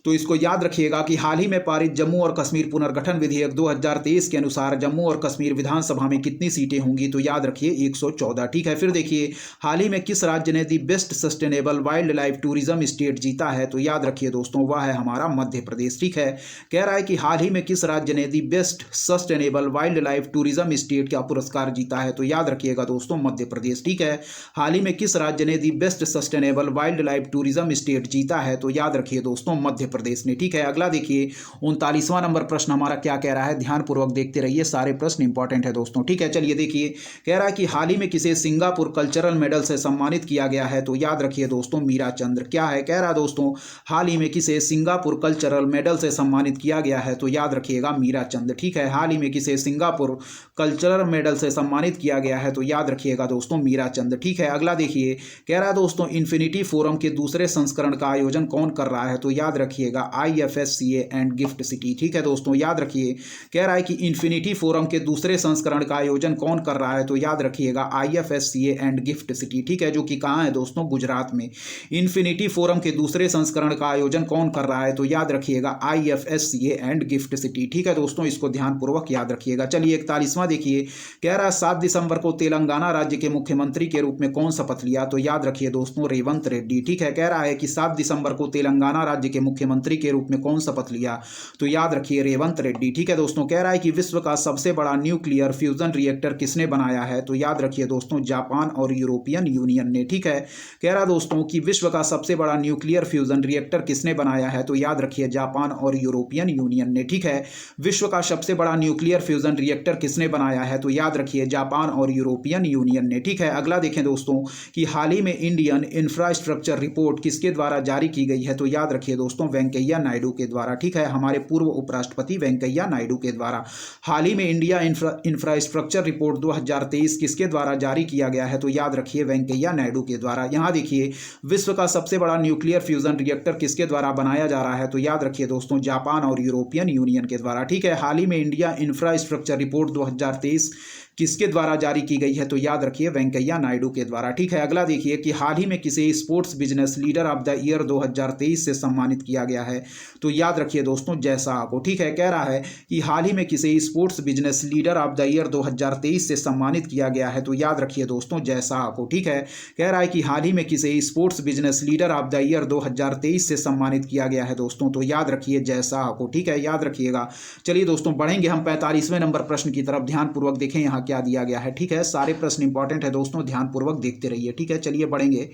A: तो इसको याद रखिएगा कि हाल ही में पारित जम्मू और कश्मीर पुनर्गठन विधेयक 2023 के अनुसार जम्मू और कश्मीर विधानसभा में कितनी सीटें होंगी तो याद रखिए 114। ठीक है, फिर देखिए हाल ही में किस राज्य ने the best sustainable wild life tourism state जीता है तो याद रखिए दोस्तों वह है हमारा मध्य प्रदेश। ठीक है, कह रहा है कि हाल ही में किस राज्य ने the best sustainable wild life tourism state का पुरस्कार जीता है तो याद रखिएगा दोस्तों मध्य प्रदेश। ठीक है, हाल ही में किस राज्य ने the best sustainable wild life tourism state जीता है तो याद रखिए दोस्तों मध्य प्रदेश ने। ठीक है, अगला देखिए 39वां नंबर प्रश्न हमारा क्या कह रहा है, ध्यानपूर्वक देखते रहिए, सारे प्रश्न इंपॉर्टेंट है दोस्तों। ठीक है, चलिए देखिए, कह रहा है कि हाल ही में किसे सिंगापुर कल्चरल मेडल से सम्मानित किया गया है तो याद रखिए दोस्तों मीरा चंद्र। क्या है, कह रहा है दोस्तों हाल ही में किसे सिंगापुर कल्चरल मेडल से सम्मानित किया गया है तो याद रखिएगा मीरा चंद्र। ठीक है, हाल ही में किसे सिंगापुर कल्चरल मेडल से सम्मानित किया गया है तो याद रखिएगा दोस्तों मीरा चंद्र। ठीक है, अगला देखिए, कह रहा है दोस्तों इन्फिनिटी फोरम के दूसरे संस्करण का आयोजन कौन कर रहा है तो याद रखिएगा IFSCA एंड गिफ्ट सिटी। ठीक है दोस्तों, याद रखिए, कह रहा है कि इन्फिनिटी फोरम के दूसरे संस्करण का आयोजन कौन कर रहा है तो याद रखिएगा IFSCA एंड गिफ्ट सिटी। ठीक है, जो कि कहाँ है दोस्तों, गुजरात में। इन्फिनिटी फोरम के दूसरे संस्करण का आयोजन कौन कर रहा है तो याद रखिएगा IFSCA एंड गिफ्ट सिटी। ठीक है दोस्तों, इसको ध्यानपूर्वक याद रखिएगा। चलिए 41वां देखिए, कह रहा है 7 दिसंबर को तेलंगाना राज्य के मुख्यमंत्री के रूप में कौन शपथ लिया तो याद रखिए दोस्तों रेवंत रेड्डी। ठीक है, कह रहा है कि 7 दिसंबर को तेलंगाना राज्य के मुख्यमंत्री के रूप में कौन शपथ लिया तो याद रखिए रेवंत रेड्डी। ठीक है दोस्तों, कह रहा है कि विश्व का सबसे बड़ा न्यूक्लियर फ्यूजन रिएक्टर किसने बनाया है तो याद रखिए दोस्तों जापान और यूरोपियन यूनियन ने। ठीक है, कह रहा दोस्तों कि विश्व का सबसे बड़ा न्यूक्लियर फ्यूजन रिएक्टर किसने बनाया है तो याद रखिए जापान और यूरोपियन यूनियन ने। ठीक है, विश्व का सबसे बड़ा न्यूक्लियर फ्यूजन रिएक्टर किसने बनाया है तो याद रखिए जापान और यूरोपियन यूनियन ने। ठीक है, अगला देखें दोस्तों कि हाल ही में इंडियन इंफ्रास्ट्रक्चर रिपोर्ट किसके द्वारा जारी की गई है तो याद रखिए दोस्तों वेंकैया नायडू के द्वारा। ठीक है, हमारे पूर्व उपराष्ट्रपति वेंकैया नायडू के द्वारा हाल ही में इंडिया इंफ्रास्ट्रक्चर रिपोर्ट 2023 किसके द्वारा जारी किया गया है तो याद रखिए वेंकैया नायडू के द्वारा। यहां देखिए विश्व का सबसे बड़ा न्यूक्लियर फ्यूजन रिएक्टर किसके द्वारा बनाया जा रहा है तो याद रखिए दोस्तों जापान और यूरोपियन यूनियन के द्वारा। ठीक है, हाल ही में इंडिया इंफ्रास्ट्रक्चर रिपोर्ट 2023 किसके द्वारा जारी की गई है तो याद रखिए वेंकैया नायडू के द्वारा। ठीक है, अगला देखिए कि हाल ही में किसे sports business leader of the year 2023 से सम्मानित किया गया है तो याद रखिए दोस्तों जय शाह को। ठीक है, कह रहा है कि हाल ही में किसे sports business leader of the year 2023 से सम्मानित किया गया है तो याद रखिए दोस्तों जय शाह को। ठीक है, कह रहा है कि हाल ही में किसे sports business leader of the year 2023 से सम्मानित किया गया है दोस्तों तो याद रखिए जय शाह को। ठीक है, याद रखिएगा। चलिए दोस्तों बढ़ेंगे हम 45वें नंबर प्रश्न की तरफ, ध्यानपूर्वक देखें यहाँ क्या दिया गया है। ठीक है, सारे प्रश्न इंपॉर्टेंट है दोस्तों, ध्यानपूर्वक देखते रहिए। ठीक है, चलिए बढ़ेंगे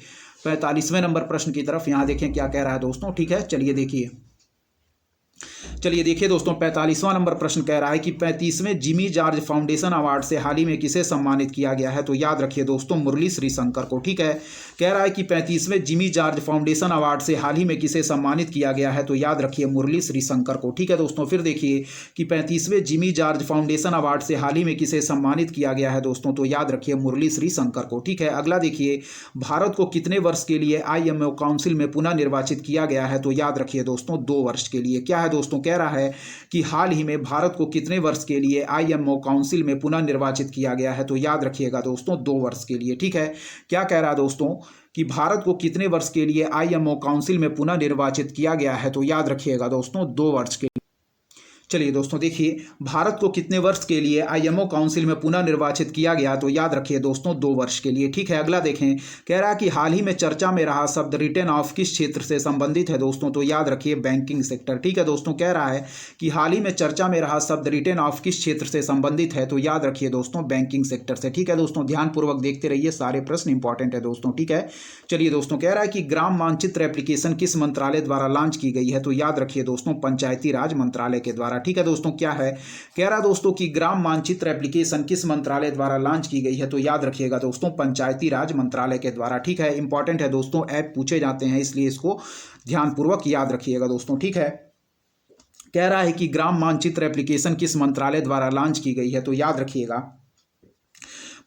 A: 45वें नंबर प्रश्न की तरफ, यहाँ देखें क्या कह रहा है दोस्तों। ठीक है, चलिए देखिए दोस्तों 45वां नंबर प्रश्न कह रहा है कि 35वें जिमी जॉर्ज फाउंडेशन अवार्ड से हाल ही में किसे सम्मानित किया गया है तो याद रखिए दोस्तों मुरली श्रीशंकर को। ठीक है, कह रहा है कि 35वें जिमी जॉर्ज फाउंडेशन अवार्ड से हाल ही में किसे सम्मानित किया गया है तो याद रखिए मुरली श्रीशंकर को। ठीक है दोस्तों, फिर देखिए कि 35वें जिमी जॉर्ज फाउंडेशन अवार्ड से हाल ही में किसे सम्मानित किया गया है दोस्तों तो याद रखिए मुरली श्रीशंकर को। ठीक है, अगला देखिए भारत को कितने वर्ष के लिए IMO काउंसिल में पुनः निर्वाचित किया गया है तो याद रखिए दोस्तों 2 वर्ष के लिए। क्या है दोस्तों, कह रहा है कि हाल ही में भारत को कितने वर्ष के लिए IMO काउंसिल में पुनः निर्वाचित किया गया है तो याद रखिएगा दोस्तों 2 वर्ष के लिए। ठीक है, क्या कह रहा है दोस्तों कि भारत को कितने वर्ष के लिए IMO काउंसिल में पुनः निर्वाचित किया गया है तो याद रखिएगा दोस्तों 2 वर्ष के लिए। चलिए दोस्तों देखिए, भारत को कितने वर्ष के लिए आईएमओ काउंसिल में पुनः निर्वाचित किया गया, तो याद रखिए दोस्तों 2 वर्ष के लिए। ठीक है, अगला देखें, कह रहा है कि हाल ही में चर्चा में रहा शब्द रिटर्न ऑफ किस क्षेत्र से संबंधित है दोस्तों, तो याद रखिए बैंकिंग सेक्टर। ठीक है दोस्तों, कह रहा है कि हाल ही में चर्चा में रहा शब्द रिटर्न ऑफ किस क्षेत्र से संबंधित है, तो याद रखिए दोस्तों बैंकिंग सेक्टर से। ठीक है दोस्तों, ध्यानपूर्वक देखते रहिए, सारे प्रश्न इंपॉर्टेंट है दोस्तों। ठीक है, चलिए दोस्तों, कह रहा है कि ग्राम मानचित्र एप्लीकेशन किस मंत्रालय द्वारा लॉन्च की गई है, तो याद रखिए दोस्तों पंचायती राज मंत्रालय के द्वारा। ठीक है दोस्तों, क्या है, कह रहा दोस्तों कि ग्राम मानचित्र एप्लीकेशन किस मंत्रालय द्वारा लॉन्च की गई है, तो याद रखिएगा दोस्तों पंचायती राज मंत्रालय के द्वारा। ठीक है, इंपॉर्टेंट है दोस्तों, ऐप पूछे जाते हैं इसलिए इसको ध्यानपूर्वक याद रखिएगा दोस्तों। ठीक है, कह रहा है कि ग्राम मानचित्र एप्लीकेशन किस मंत्रालय द्वारा लॉन्च की गई है, तो याद रखिएगा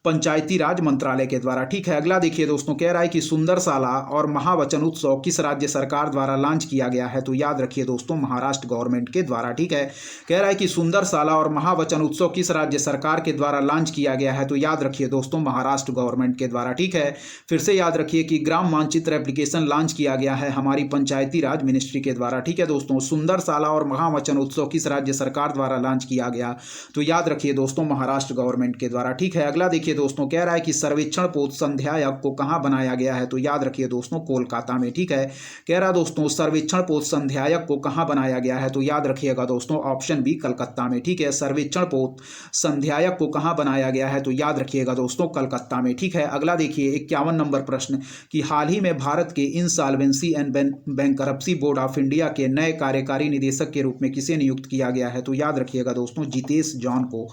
A: पंचायती राज मंत्रालय के द्वारा। ठीक है, अगला देखिए दोस्तों, कह रहा है कि सुंदरशाला और महावचन उत्सव किस राज्य सरकार द्वारा लॉन्च किया गया है, तो याद रखिए दोस्तों महाराष्ट्र गवर्नमेंट के द्वारा। ठीक है, कह रहा है कि सुंदरशाला और महावचन उत्सव किस राज्य सरकार के द्वारा लॉन्च किया गया है, तो याद रखिए दोस्तों महाराष्ट्र गवर्नमेंट के द्वारा। ठीक है, फिर से याद रखिए कि ग्राम मानचित्र एप्लीकेशन लॉन्च किया गया है हमारी पंचायती राज मिनिस्ट्री के द्वारा। ठीक है दोस्तों, सुंदरशाला और महावचन उत्सव किस राज्य सरकार द्वारा लॉन्च किया गया, तो याद रखिए दोस्तों महाराष्ट्र गवर्नमेंट के द्वारा। ठीक है, अगला देखिए दोस्तों, कह रहा है कि सर्वेक्षण पोत संध्यायक को कहां बनाया गया है, तो याद रखिए दोस्तों कोलकाता में। ठीक है, कह रहा दोस्तों सर्वेक्षण पोत संध्यायक को कहां बनाया गया है, तो याद रखिएगा दोस्तों ऑप्शन बी कलकत्ता में। ठीक है, सर्वेक्षण पोत संध्यायक को कहां बनाया गया है, तो याद रखिएगा दोस्तों कलकत्ता में। ठीक है, अगला देखिए 51 नंबर प्रश्न कि हाल ही में भारत के insolvency and bankruptcy board of India के नए कार्यकारी निदेशक के रूप में किसे नियुक्त किया गया है, तो याद रखिएगा दोस्तों जितेश जॉन को।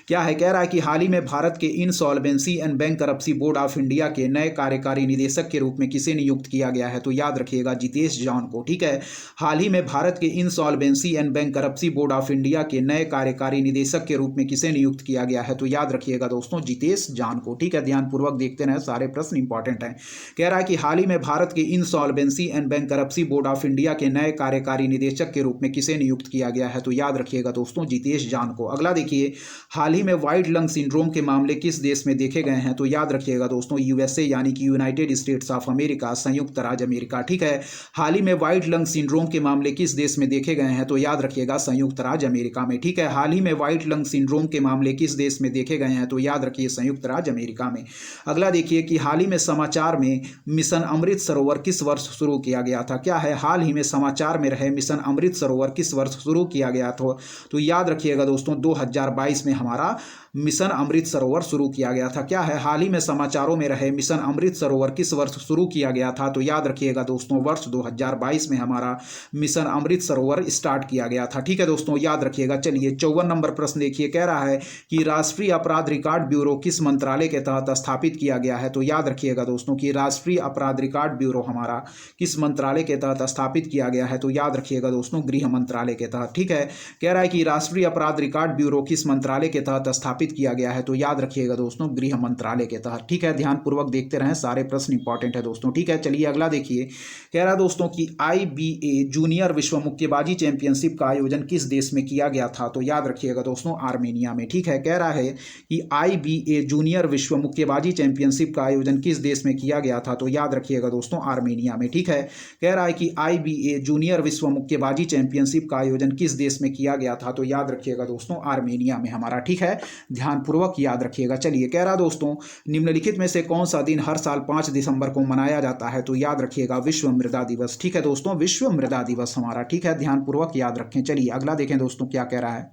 A: क्या है, कह रहा है कि हाल ही में भारत के insolvency and bankruptcy board of India के नए कार्यकारी निदेशक के रूप में किसे नियुक्त किया गया है, तो याद रखिएगा जितेश जॉन को। ठीक है, हाल ही में भारत के insolvency and bankruptcy board of India के नए कार्यकारी निदेशक के रूप में किसे नियुक्त किया गया है, तो याद रखिएगा दोस्तों जितेश जॉन को। ठीक है, ध्यानपूर्वक देखते रहे, सारे प्रश्न इंपॉर्टेंट हैं। कह रहा है कि हाल ही में भारत के insolvency and bankruptcy board of India के नए कार्यकारी निदेशक के रूप में किसे नियुक्त किया गया है, तो याद रखिएगा दोस्तों जितेश जॉन को। अगला देखिए, हाल ही में व्हाइट लंग सिंड्रोम के मामले किस देश में देखे गए हैं, तो याद रखिएगा दोस्तों यूएसए यानी कि यूनाइटेड स्टेट्स ऑफ अमेरिका, संयुक्त राज्य अमेरिका। ठीक है, हाल ही में व्हाइट लंग सिंड्रोम के मामले किस देश में देखे गए हैं, तो याद रखिएगा संयुक्त राज्य अमेरिका में। ठीक है, हाल ही में व्हाइट लंग सिंड्रोम के मामले किस देश में देखे गए हैं, तो याद रखिए संयुक्त राज्य अमेरिका में। अगला देखिए कि हाल ही में समाचार में मिशन अमृत सरोवर किस वर्ष शुरू किया गया था। क्या है, हाल ही में समाचार में रहे मिशन अमृत सरोवर किस वर्ष शुरू किया गया था, तो याद रखिएगा दोस्तों 2022 में हमारा मिशन अमृत सरोवर शुरू किया गया था। क्या है, हाल ही में समाचारों में रहे मिशन अमृत सरोवर किस वर्ष शुरू किया गया था, तो याद रखिएगा दोस्तों वर्ष 2022 में हमारा मिशन अमृत सरोवर स्टार्ट किया गया था। ठीक है दोस्तों, याद रखिएगा। चलिए 54 नंबर प्रश्न देखिए, कह रहा है कि राष्ट्रीय अपराध रिकॉर्ड ब्यूरो किस मंत्रालय के तहत स्थापित किया गया है, तो याद रखिएगा दोस्तों कि राष्ट्रीय अपराध रिकॉर्ड ब्यूरो हमारा किस मंत्रालय के तहत स्थापित किया गया है, तो याद रखिएगा दोस्तों गृह मंत्रालय के तहत। ठीक है, कह रहा है कि राष्ट्रीय अपराध रिकॉर्ड ब्यूरो किस मंत्रालय के तहत स्थापित किया गया है, तो याद रखिएगा दोस्तों गृह मंत्रालय के तहत। ठीक है, ध्यानपूर्वक देखते रहें, सारे प्रश्न इंपॉर्टेंट है दोस्तों। ठीक है, चलिए अगला देखिए, कह रहा दोस्तों कि IBA जूनियर विश्व मुक्केबाजी चैंपियनशिप का आयोजन किस देश में किया गया था, तो याद रखिएगा दोस्तों आर्मेनिया में। ठीक है, कह रहा है कि IBA जूनियर विश्व मुक्केबाजी चैंपियनशिप का आयोजन किस देश में किया गया था, तो याद रखिएगा दोस्तों आर्मेनिया में। ठीक है, कह रहा है कि IBA जूनियर विश्व मुक्केबाजी चैंपियनशिप का आयोजन किस देश में किया गया था, तो याद रखिएगा दोस्तों आर्मेनिया में हमारा। ठीक है, ध्यानपूर्वक याद रखिएगा। चलिए, कह रहा दोस्तों निम्नलिखित में से कौन सा दिन हर साल 5 दिसंबर को मनाया जाता है, तो याद रखिएगा विश्व मृदा दिवस। ठीक है दोस्तों, विश्व मृदा दिवस हमारा। ठीक है, ध्यानपूर्वक याद रखें। चलिए अगला देखें दोस्तों क्या कह रहा है।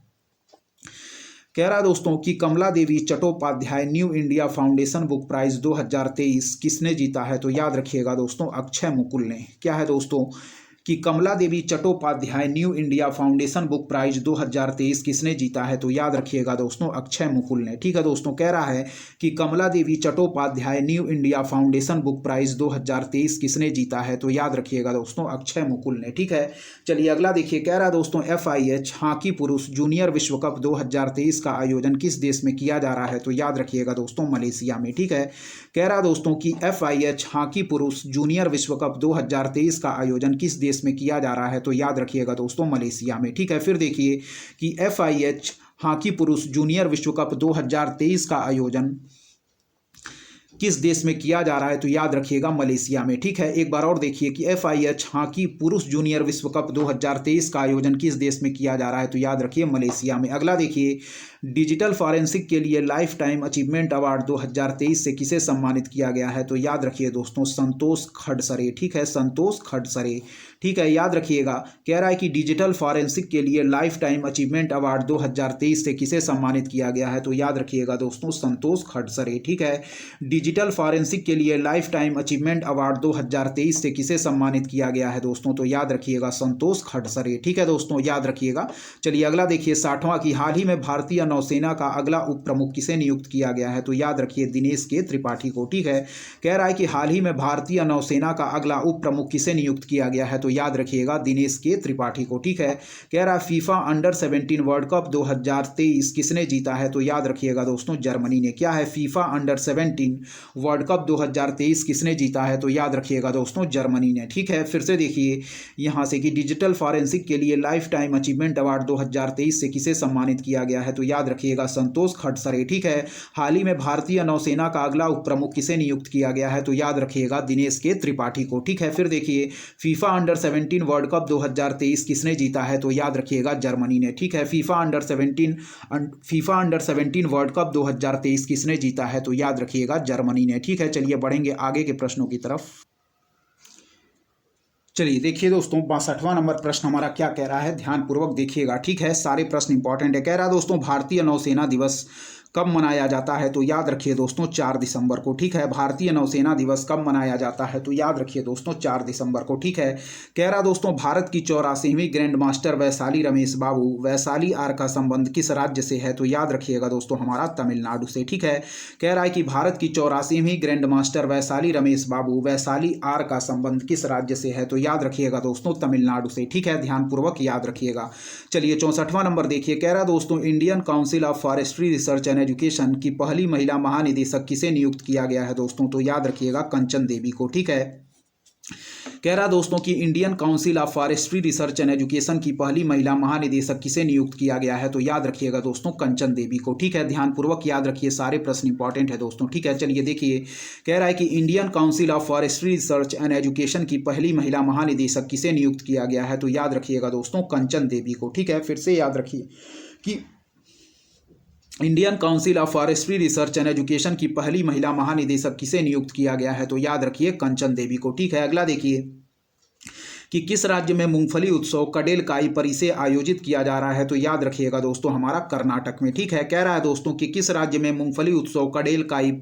A: कह रहा दोस्तों कि Kamala Devi Chattopadhyay new India foundation book prize 2023 किसने जीता है, तो याद रखिएगा दोस्तों अक्षय मुकुल ने। क्या है दोस्तों कि Kamala Devi Chattopadhyay new India foundation book prize 2023 किसने जीता है, तो याद रखिएगा दोस्तों अक्षय मुकुल ने। ठीक है दोस्तों, कह रहा है कि Kamala Devi Chattopadhyay new India foundation book prize 2023 किसने जीता है, तो याद रखिएगा दोस्तों अक्षय मुकुल ने। ठीक है, चलिए अगला देखिए, कह रहा दोस्तों FIH हॉकी पुरुष जूनियर विश्व कप 2023 का आयोजन किस देश में किया जा रहा है, तो याद रखिएगा दोस्तों मलेशिया में। ठीक है, कह रहा दोस्तों कि FIH हॉकी पुरुष जूनियर विश्व कप 2023 का आयोजन किस देश में किया जा रहा है, तो याद रखिएगा दोस्तों मलेशिया में। ठीक है, फिर देखिए कि FIH हॉकी पुरुष जूनियर विश्व कप 2023 का आयोजन किस देश में किया जा रहा है, तो याद रखिएगा मलेशिया में। ठीक है, एक बार और देखिए कि FIH हॉकी पुरुष जूनियर विश्व कप 2023 का आयोजन किस देश में किया जा रहा है, तो याद रखिए मलेशिया में। अगला देखिए, डिजिटल फॉरेंसिक के लिए लाइफ टाइम अचीवमेंट अवार्ड 2023 से किसे सम्मानित किया गया है, तो याद रखिए दोस्तों संतोष खडसरे। ठीक है, संतोष खडसरे। ठीक है, याद रखिएगा, कह रहा है कि डिजिटल फॉरेंसिक के लिए लाइफ टाइम अचीवमेंट अवार्ड 2023 से किसे सम्मानित किया गया है, तो याद रखिएगा दोस्तों संतोष खडसरे। ठीक है, डिजिटल फॉरेंसिक के लिए लाइफ टाइम अचीवमेंट अवार्ड 2023 से किसे सम्मानित किया गया है दोस्तों, तो याद रखिएगा संतोष खडसरे। ठीक है दोस्तों, याद रखिएगा। चलिए अगला देखिए, 60वां की हाल ही में भारतीय नौसेना का अगला उप प्रमुख किसे नियुक्त किया गया है, तो याद रखिए दिनेश के त्रिपाठी को। ठीक है, कह रहा है कि हाल ही में भारतीय नौसेना का अगला उप प्रमुख किसे नियुक्त किया गया है, तो याद रखिएगा दिनेश के त्रिपाठी को। ठीक है, कह रहा है फीफा अंडर 17 वर्ल्ड कप 2023 किसने जीता है, तो याद रखिएगा दोस्तों जर्मनी ने। क्या है, फीफा अंडर 17 वर्ल्ड कप 2023 किसने जीता है, तो याद रखिएगा दोस्तों जर्मनी ने। ठीक है, फिर से देखिए यहां से कि डिजिटल फॉरेंसिक के लिए लाइफ टाइम अचीवमेंट अवार्ड 2023 से किसे सम्मानित किया गया है, तो याद रखिएगा संतोष खडसरे। ठीक है, हाल ही में भारतीय नौसेना का अगला उप प्रमुख किसे नियुक्त किया गया है, तो याद रखिएगा दिनेश के त्रिपाठी को। ठीक है, फिर देखिए फीफा अंडर 17 वर्ल्ड कप 2023 किसने जीता है, तो याद रखिएगा जर्मनी ने। ठीक है, फीफा अंडर 17 वर्ल्ड कप 2023 किसने जीता है, तो याद रखिएगा जर्मनी ने। ठीक है, चलिए बढ़ेंगे आगे के प्रश्नों की तरफ। चलिए देखिए दोस्तों 62वां नंबर प्रश्न हमारा क्या कह रहा है, ध्यानपूर्वक देखिएगा। ठीक है, सारे प्रश्न इंपॉर्टेंट है। कह रहा है दोस्तों भारतीय नौसेना दिवस कब मनाया जाता है, तो याद रखिए दोस्तों 4 दिसंबर को। ठीक है, भारतीय नौसेना दिवस कब मनाया जाता है, तो याद रखिए दोस्तों 4 दिसंबर को। ठीक है, कह रहा दोस्तों भारत की 84वीं grand master Vaishali Ramesh Babu, Vaishali R का संबंध किस राज्य से है, तो याद रखिएगा दोस्तों हमारा तमिलनाडु से। ठीक है, कह रहा है कि भारत की 84वीं grand master Vaishali Ramesh Babu, Vaishali R का संबंध किस राज्य से है, तो याद रखिएगा दोस्तों तमिलनाडु से। ठीक है, ध्यानपूर्वक याद रखिएगा। चलिए 64वां नंबर देखिए, कह रहा दोस्तों Indian council of forestry research and education की पहली महिला महानिदेशक किसे नियुक्त किया गया है दोस्तों, तो याद रखिएगा कंचन देवी को। ठीक है, कह रहा दोस्तों कि Indian council of forestry research and education की पहली महिला महानिदेशक किसे नियुक्त किया गया है, तो याद रखिएगा दोस्तों कंचन देवी को। ठीक है, ध्यानपूर्वक याद रखिए, सारे प्रश्न इंपॉर्टेंट है दोस्तों। ठीक है, चलिए देखिए, कह रहा है कि Indian council of forestry research and education की पहली महिला महानिदेशक किसे नियुक्त किया गया है, तो याद रखिएगा दोस्तों कंचन देवी को। ठीक है, फिर से याद रखिए कि Indian council of forestry research and education की पहली महिला महानिदेशक किसे नियुक्त किया गया है, तो याद रखिए कंचन देवी को। ठीक है, अगला देखिए कि किस राज्य में मूंगफली उत्सव कडेल काई परी से आयोजित किया जा रहा है, तो याद रखिएगा दोस्तों हमारा कर्नाटक में। ठीक है, कह रहा है दोस्तों कि किस राज्य में मूंगफली उत्सव कडेल काई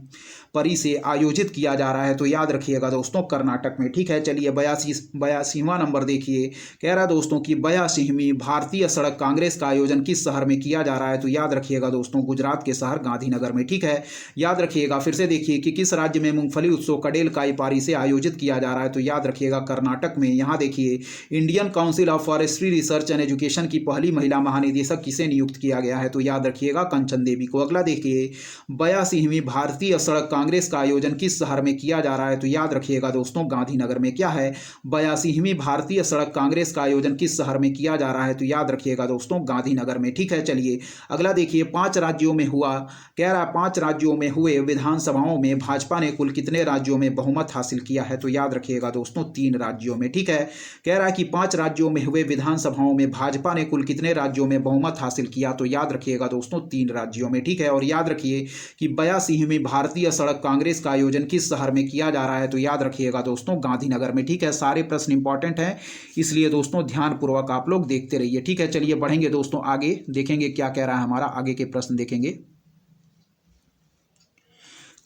A: परी से आयोजित किया जा रहा है, तो याद रखिएगा दोस्तों कर्नाटक में। ठीक है, चलिए 82वां नंबर देखिए, कह रहा है दोस्तों कि 82वीं भारतीय सड़क कांग्रेस का आयोजन किस शहर में किया जा रहा है, तो याद रखिएगा दोस्तों गुजरात के शहर गांधीनगर में। ठीक है, याद रखिएगा। फिर से देखिए कि किस राज्य में मूंगफली उत्सव कडेल काई पारी से आयोजित किया जा रहा है, तो याद रखिएगा कर्नाटक में। यहाँ देखिए Indian council of forestry research and education की पहली महिला महानिदेशक किसे नियुक्त किया गया है, तो याद रखिएगा कंचन देवी को। अगला देखिए 82वीं भारतीय सड़क कांग्रेस का आयोजन किस शहर में किया जा रहा है, तो याद रखिएगा दोस्तों गांधीनगर में। क्या है, 82वीं भारतीय सड़क कांग्रेस का आयोजन किस शहर में किया जा रहा है, तो याद रखिएगा दोस्तों गांधीनगर में। ठीक है, चलिए अगला देखिए 5 राज्यों में हुआ, कह रहा 5 राज्यों में हुए विधानसभाओं में भाजपा ने कुल कितने राज्यों में बहुमत हासिल किया है, तो याद रखिएगा दोस्तों 3 राज्यों में। ठीक है, कह रहा है कि 5 राज्यों में हुए विधानसभाओं में भाजपा ने कुल कितने राज्यों में बहुमत हासिल किया, तो याद रखिएगा दोस्तों 3 राज्यों में। ठीक है, और याद रखिए कि 82वीं भारतीय सड़क कांग्रेस का आयोजन किस शहर में किया जा रहा है, तो याद रखिएगा दोस्तों गांधीनगर में। ठीक है, सारे प्रश्न इंपॉर्टेंट हैं, इसलिए दोस्तों ध्यानपूर्वक आप लोग देखते रहिए। ठीक है, चलिए बढ़ेंगे दोस्तों आगे, देखेंगे क्या कह रहा है हमारा, आगे के प्रश्न देखेंगे।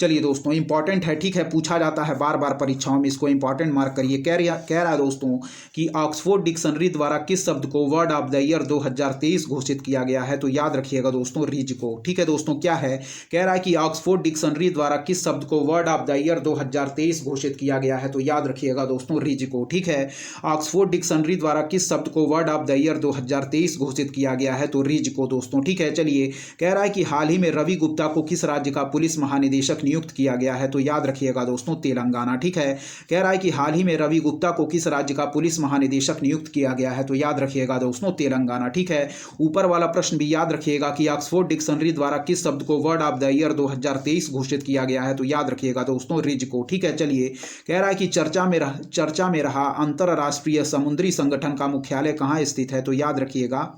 A: चलिए दोस्तों इंपॉर्टेंट है। ठीक है, पूछा जाता है बार बार परीक्षाओं में, इसको इंपॉर्टेंट मार्क करिए। कह रहा है दोस्तों कि ऑक्सफोर्ड डिक्शनरी द्वारा किस शब्द को वर्ड ऑफ द ईयर 2023 घोषित किया गया है, तो याद रखिएगा दोस्तों रिज को। ठीक है दोस्तों, क्या है, कह रहा है कि ऑक्सफोर्ड डिक्शनरी द्वारा किस शब्द को वर्ड ऑफ द ईयर 2023 घोषित किया गया है, तो याद रखिएगा दोस्तों रिज को। ठीक है, ऑक्सफोर्ड डिक्शनरी द्वारा किस शब्द को वर्ड ऑफ द ईयर 2023 घोषित किया गया है, तो रिज को दोस्तों। ठीक है, चलिए कह रहा है कि हाल ही में रवि गुप्ता को किस राज्य का पुलिस महानिदेशक नियुक्त किया गया है? तो याद रखिएगा दोस्तों तेलंगाना। ठीक है। कह रहा है कि हाल ही में रवि गुप्ता को किस राज्य का पुलिस महानिदेशक नियुक्त किया गया है? तो याद रखिएगा दोस्तों तेलंगाना। ठीक है। ऊपर वाला प्रश्न भी याद रखिएगा कि ऑक्सफोर्ड डिक्शनरी द्वारा किस शब्द को वर्ड ऑफ द ईयर 2023 घोषित किया गया है? तो याद रखिएगा दोस्तों रिज को। ठीक है। चलिए, कह रहा है कि चर्चा में रहा अंतरराष्ट्रीय समुद्री संगठन का मुख्यालय कहाँ स्थित है? तो याद रखिएगा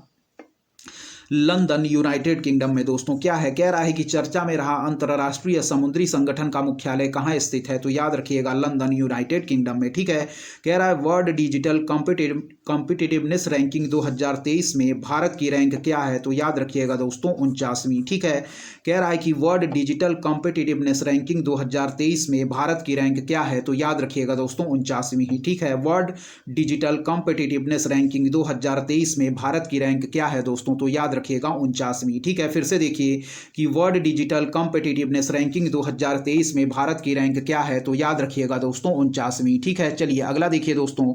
A: लंदन, यूनाइटेड किंगडम में। दोस्तों क्या है? कह रहा है कि चर्चा में रहा अंतरराष्ट्रीय समुद्री संगठन का मुख्यालय कहाँ स्थित है? तो याद रखिएगा लंदन, यूनाइटेड किंगडम में। ठीक है। कह रहा है वर्ल्ड डिजिटल कॉम्पिटिटिवनेस रैंकिंग 2023 में भारत की रैंक क्या है? तो याद रखिएगा दोस्तों 49वीं। ठीक है। कह रहा है कि वर्ल्ड डिजिटल कॉम्पिटिटिवनेस रैंकिंग 2023 में भारत की रैंक क्या है? तो याद रखिएगा दोस्तों 49वीं। ठीक है। वर्ल्ड डिजिटल कॉम्पिटिटिवनेस रैंकिंग 2023 में भारत की रैंक क्या है दोस्तों? तो याद रखिएगा 49वीं। ठीक है। फिर से देखिए कि वर्ल्ड डिजिटल कॉम्पिटिटिवनेस रैंकिंग 2023 में भारत की रैंक क्या है? तो याद रखिएगा दोस्तों 49वीं। ठीक है। चलिए अगला देखिए दोस्तों,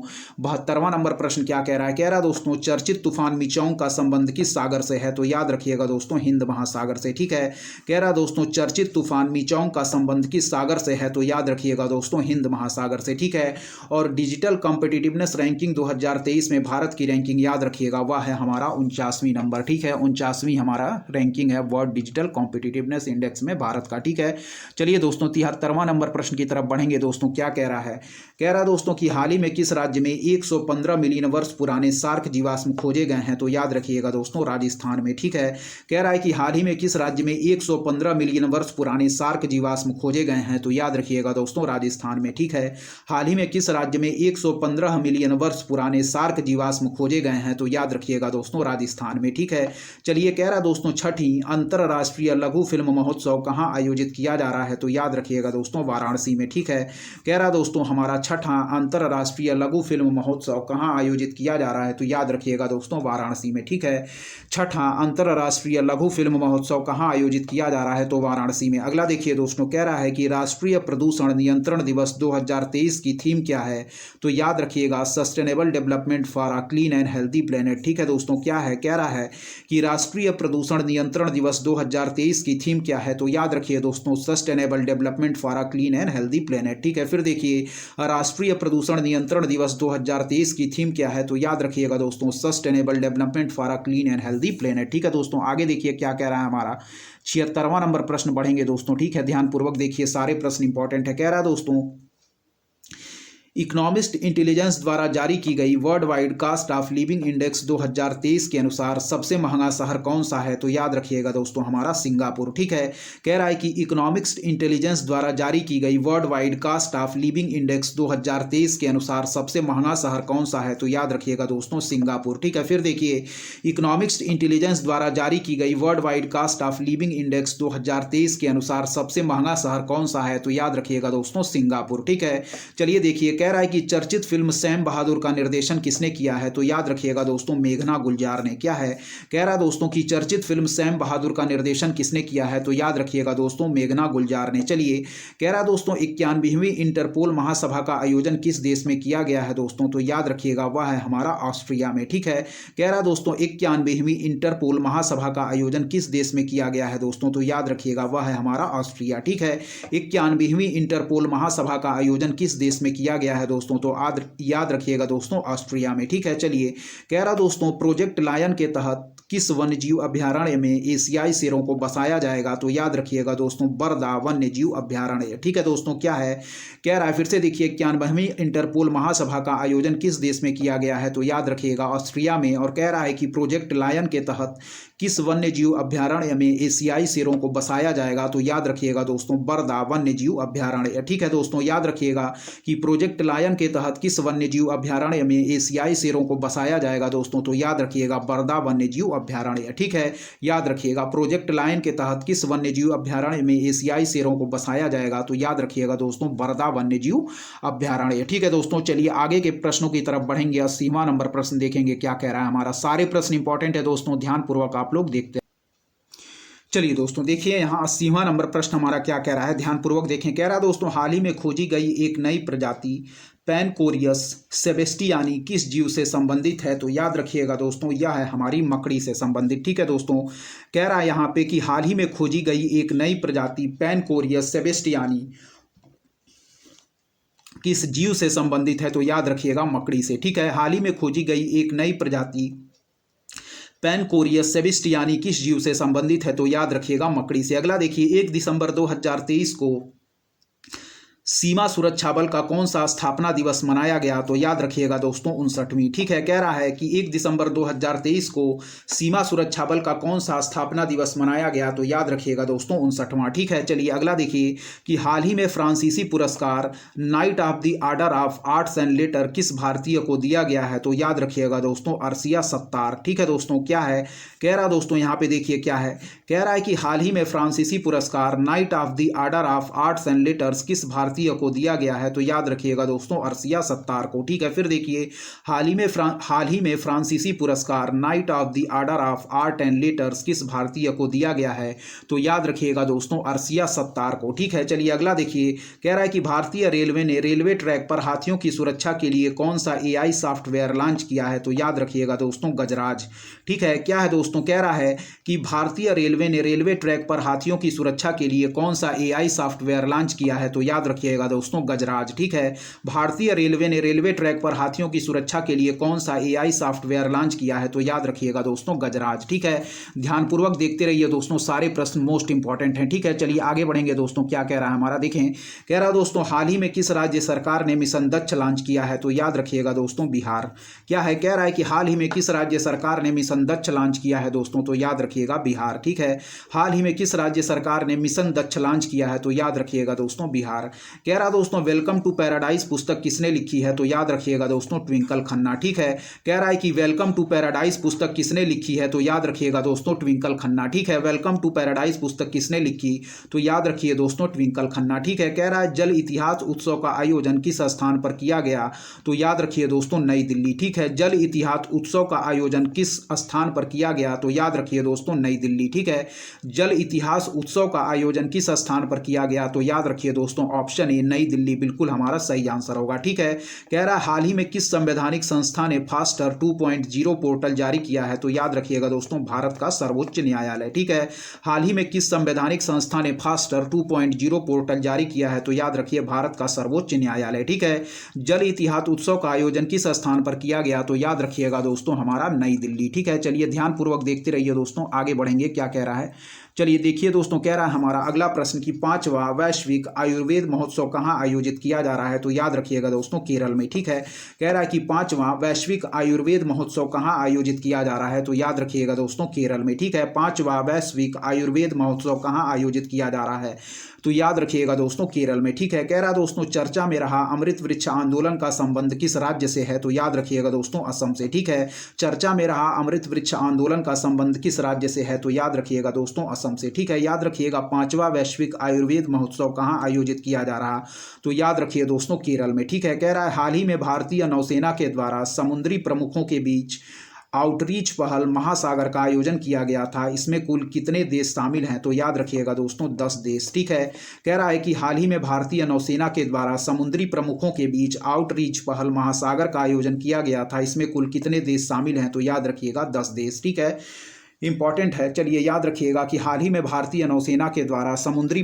A: 72वां नंबर प्रश्न क्या कह रहा है? कह रहा है दोस्तों चर्चित तूफान मिचोंग का संबंध किस सागर से है? तो याद रखिएगा दोस्तों हिंद महासागर से। ठीक है। कह रहा है दोस्तों चर्चित तूफान मिचोंग का संबंध किस सागर से है? तो याद रखिएगा दोस्तों हिंद महासागर से। ठीक है। और डिजिटल कॉम्पिटिटिवनेस रैंकिंग 2023 में भारत की रैंकिंग याद रखिएगा वह है हमारा 49वीं नंबर। ठीक है। 49वीं हमारा रैंकिंग है वर्ल्ड डिजिटल कॉम्पिटिटिवनेस इंडेक्स में भारत का। ठीक है। चलिए दोस्तों 73वां नंबर प्रश्न की तरफ बढ़ेंगे। दोस्तों क्या कह रहा है? कह रहा है दोस्तों कि हाल ही में किस राज्य में 115 मिलियन वर्ष पुराने सार्क जीवाश्म खोजे गए हैं? तो याद रखिएगा दोस्तों राजस्थान में। ठीक है। कह रहा है कि हाल ही में किस राज्य में 115 मिलियन वर्ष पुराने सार्क जीवाश्म खोजे गए हैं? तो याद रखिएगा दोस्तों राजस्थान में। ठीक है। हाल ही में किस राज्य में 115 मिलियन वर्ष पुराने सार्क जीवाश्म खोजे गए हैं? तो याद रखिएगा दोस्तों राजस्थान में। ठीक है। चलिए कह रहा दोस्तों छठी अंतरराष्ट्रीय लघु फिल्म महोत्सव कहाँ आयोजित किया जा रहा है? तो याद रखिएगा दोस्तों वाराणसी में। ठीक है। कह रहा दोस्तों हमारा छठा अंतरराष्ट्रीय लघु फिल्म महोत्सव कहाँ आयोजित किया जा रहा है? तो याद रखिएगा दोस्तों वाराणसी में। ठीक है। छठा अंतरराष्ट्रीय लघु फिल्म महोत्सव कहाँ आयोजित किया जा रहा है? तो वाराणसी में। अगला देखिए दोस्तों, कह रहा है कि राष्ट्रीय प्रदूषण नियंत्रण दिवस 2023 की थीम क्या है? तो याद रखिएगा sustainable development for a clean and healthy planet. ठीक है दोस्तों। क्या है? कह रहा है कि राष्ट्रीय प्रदूषण नियंत्रण दिवस 2023 की थीम क्या है? तो याद रखिए दोस्तों sustainable development for a clean and healthy planet. ठीक है। फिर देखिए राष्ट्रीय प्रदूषण नियंत्रण दिवस 2023 की थीम क्या है? तो याद रखिएगा दोस्तों sustainable development for a clean and healthy planet. ठीक है दोस्तों। आगे देखिए क्या कह रहा है हमारा 76वां नंबर प्रश्न बढ़ेंगे दोस्तों। ठीक है। ध्यानपूर्वक देखिए, सारे प्रश्न इंपॉर्टेंट है। कह रहा है दोस्तों इकोनॉमिस्ट इंटेलिजेंस द्वारा जारी की गई world wide cost of living index 2023 के अनुसार सबसे महंगा शहर कौन सा है? तो याद रखिएगा दोस्तों हमारा सिंगापुर। ठीक है। कह रहा है कि इकोनॉमिक्स इंटेलिजेंस द्वारा जारी की गई world wide cost of living index 2023 के अनुसार सबसे महंगा शहर कौन सा है? तो याद रखिएगा दोस्तों सिंगापुर। ठीक है। फिर देखिए इकोनॉमिक्स इंटेलिजेंस द्वारा जारी की गई world wide cost of living index 2023 के अनुसार सबसे महंगा शहर कौन सा है? तो याद रखिएगा दोस्तों सिंगापुर। ठीक है। चलिए देखिए कह रहा है कि चर्चित फिल्म सैम बहादुर का निर्देशन किसने किया है? तो याद रखिएगा दोस्तों मेघना गुलजार ने। क्या है? कह रहा दोस्तों कि चर्चित फिल्म सैम बहादुर का निर्देशन किसने किया है? तो याद रखिएगा दोस्तों मेघना गुलजार ने। चलिए कह रहा दोस्तों 91वीं इंटरपोल महासभा का आयोजन किस देश में किया गया है दोस्तों? तो याद रखिएगा वह है हमारा ऑस्ट्रिया में। ठीक है। कह रहा दोस्तों 91वीं इंटरपोल महासभा का आयोजन किस देश में किया गया है दोस्तों? तो याद रखिएगा वह है हमारा ऑस्ट्रिया। ठीक है। 91वीं इंटरपोल महासभा का आयोजन किस देश में किया गया है दोस्तों? तो याद रखिएगा दोस्तों ऑस्ट्रिया में। ठीक है। चलिए कह रहा दोस्तों प्रोजेक्ट लायन के तहत किस वन्यजीव अभ्यारण्य में एशियाई शेरों को बसाया जाएगा? तो याद रखिएगा दोस्तों बरदा वन्यजीव अभ्यारण्य। ठीक है दोस्तों। क्या है? कह रहा है फिर से देखिए 91वीं इंटरपोल महासभा का आयोजन किस देश में किया गया है? तो याद रखिएगा ऑस्ट्रिया में। और कह रहा है कि प्रोजेक्ट लायन के तहत किस वन्यजीव अभ्यारण्य में एशियाई शेरों को बसाया जाएगा? तो याद रखिएगा दोस्तों बरदा वन्यजीव अभ्यारण्य। ठीक है दोस्तों। याद रखिएगा कि प्रोजेक्ट लायन के तहत किस वन्यजीव अभ्यारण्य में एशियाई शेरों को बसाया जाएगा दोस्तों? तो याद रखिएगा बरदा वन्यजीव अभ्यारण्य। ठीक है। याद रखिएगा प्रोजेक्ट लायन के तहत किस वन्यजीव अभ्यारण्य में एशियाई शेरों को बसाया जाएगा? तो याद रखिएगा दोस्तों बरदा वन्यजीव अभ्यारण्य। ठीक है दोस्तों। चलिए आगे के प्रश्नों की तरफ बढ़ेंगे। 80वां नंबर प्रश्न देखेंगे क्या कह रहा है हमारा। सारे प्रश्न इंपॉर्टेंट है दोस्तों, ध्यानपूर्वक आप लोग देखते हैं। चलिए दोस्तों देखिए यहाँ 80वां नंबर प्रश्न हमारा क्या कह रहा है, ध्यानपूर्वक देखें। कह रहा है दोस्तों हाल ही में खोजी गई एक नई प्रजाति पैनकोरियस सेबेस्टियानी किस जीव से संबंधित है? तो याद रखिएगा दोस्तों, यह है हमारी मकड़ी से संबंधित। ठीक है दोस्तों, कह रहा है यहाँ पे कि हाल ही में खोजी गई एक नई प्रजाति पैनकोरियस सेबेस्टियानी किस जीव से संबंधित है? तो याद रखिएगा मकड़ी से। ठीक है, हाल ही में खोजी गई एक नई प्रजाति पैनकोरियस सेबेस्टियानी किस जीव से संबंधित है? तो याद रखिएगा मकड़ी से। अगला देखिए, 1 दिसंबर 2023 को सीमा सुरक्षा बल का कौन सा स्थापना दिवस मनाया गया? तो याद रखिएगा दोस्तों 59वीं। ठीक है, कह रहा है कि 1 दिसंबर 2023 को सीमा सुरक्षा बल का कौन सा स्थापना दिवस मनाया गया? तो याद रखिएगा दोस्तों 59वां। ठीक है, चलिए अगला देखिए कि हाल ही में फ्रांसीसी पुरस्कार night of the order of arts and later किस भारतीय को दिया गया है? तो याद रखिएगा दोस्तों अर्शिया सत्तार। ठीक है दोस्तों, क्या है कह रहा दोस्तों, यहाँ पे देखिए क्या है, कह रहा है कि हाल ही में फ्रांसीसी पुरस्कार night of the order of arts and letters किस भारतीय को दिया गया है? तो याद रखिएगा दोस्तों अर्शिया सत्तार को। ठीक है, फिर देखिए हाल ही में फ्रांसीसी पुरस्कार night of the order of art and letters किस भारतीय को दिया गया है? तो याद रखिएगा दोस्तों अर्शिया सत्तार को। ठीक है, चलिए अगला देखिए, कह रहा है कि भारतीय रेलवे ने रेलवे ट्रैक पर हाथियों की सुरक्षा के लिए कौन सा AI सॉफ्टवेयर लॉन्च किया है? तो याद रखिएगा दोस्तों गजराज। ठीक है, क्या है दोस्तों, कह रहा है कि भारतीय रेलवे ने रेलवे ट्रैक पर हाथियों की सुरक्षा के लिए कौन सा AI सॉफ्टवेयर लॉन्च किया है? तो याद रखिएगा दोस्तों गजराज। ठीक है, भारतीय रेलवे ने रेलवे ट्रैक पर हाथियों की सुरक्षा के लिए कौन सा AI सॉफ्टवेयर लॉन्च किया है? तो याद रखिएगा दोस्तों गजराज। ठीक है, ध्यानपूर्वक देखते रहिए दोस्तों, सारे प्रश्न मोस्ट इंपॉर्टेंट हैं। ठीक है, चलिए आगे बढ़ेंगे दोस्तों, क्या कह रहा है हमारा देखें। कह रहा दोस्तों हाल ही में किस राज्य सरकार ने मिशन दक्ष लॉन्च किया है? तो याद रखिएगा दोस्तों बिहार। क्या है, कह रहा है कि हाल ही में किस राज्य सरकार ने मिशन दक्ष लॉन्च किया है दोस्तों? तो याद रखिएगा बिहार। ठीक है, हाल ही में किस राज्य सरकार ने मिशन दक्ष लॉन्च किया है? तो याद रखिएगा दोस्तों बिहार। कह रहा दोस्तों वेलकम टू पैराडाइज पुस्तक किसने लिखी है? तो याद रखिएगा दोस्तों ट्विंकल खन्ना। ठीक है, कह रहा है कि वेलकम टू पैराडाइज पुस्तक किसने लिखी है? तो याद रखिएगा दोस्तों ट्विंकल खन्ना। ठीक है, वेलकम टू पैराडाइज पुस्तक किसने लिखी? तो याद रखिए दोस्तों ट्विंकल खन्ना। ठीक है, कह रहा है जल इतिहास उत्सव का आयोजन किस स्थान पर किया गया? तो याद रखिए दोस्तों नई दिल्ली। ठीक है, जल इतिहास उत्सव का आयोजन किस स्थान पर किया गया? तो याद रखिए दोस्तों नई दिल्ली। ठीक है, जल इतिहास उत्सव का आयोजन किस स्थान पर किया गया? तो याद रखिए दोस्तों ऑप्शन ए नई दिल्ली बिल्कुल हमारा सही आंसर होगा। ठीक है, कह रहा है हाल ही में किस संवैधानिक संस्था ने फास्टर 2.0 पोर्टल जारी किया है? तो याद रखिएगा दोस्तों भारत का सर्वोच्च न्यायालय। ठीक है, हाल ही में किस संवैधानिक संस्था ने फास्टर 2.0 पोर्टल जारी किया है? तो याद रखिए भारत का सर्वोच्च न्यायालय। ठीक है, जल इतिहास उत्सव का आयोजन किस स्थान पर किया गया? तो याद रखिएगा दोस्तों हमारा नई दिल्ली। ठीक है, चलिए ध्यानपूर्वक देखते रहिए दोस्तों, आगे बढ़ेंगे क्या कह रहा है। चलिए देखिए दोस्तों, कह रहा है हमारा अगला प्रश्न कि 5वां वैश्विक आयुर्वेद महोत्सव कहाँ आयोजित किया जा रहा है? तो याद रखिएगा दोस्तों केरल में। ठीक है, कह रहा है कि 5वां वैश्विक आयुर्वेद महोत्सव कहाँ आयोजित किया जा रहा है? तो याद रखिएगा दोस्तों केरल में। ठीक है, 5वां वैश्विक आयुर्वेद महोत्सव कहाँ आयोजित किया जा रहा है? तो याद रखिएगा दोस्तों केरल में। ठीक है, कह रहा दोस्तों चर्चा में रहा अमृत वृक्ष आंदोलन का संबंध किस राज्य से है? तो याद रखिएगा दोस्तों असम से। ठीक है, चर्चा में रहा अमृत वृक्ष आंदोलन का संबंध किस राज्य से है? तो याद रखिएगा दोस्तों असम से। ठीक है, याद रखिएगा 5वां वैश्विक आयुर्वेद महोत्सव कहाँ आयोजित किया जा रहा? तो याद रखिए दोस्तों केरल में। ठीक है, कह रहा है हाल ही में भारतीय नौसेना के द्वारा समुद्री प्रमुखों के बीच आउटरीच पहल महासागर का आयोजन किया गया था, इसमें कुल कितने देश शामिल हैं? तो याद रखिएगा दोस्तों 10 देश। ठीक है, कह रहा है कि हाल ही में भारतीय नौसेना के द्वारा समुद्री प्रमुखों के बीच आउटरीच पहल महासागर का आयोजन किया गया था, इसमें कुल कितने देश शामिल हैं? तो याद रखिएगा 10 देश। ठीक है, इंपॉर्टेंट है। चलिए याद रखिएगा कि हाल ही में भारतीय नौसेना के द्वारा समुद्री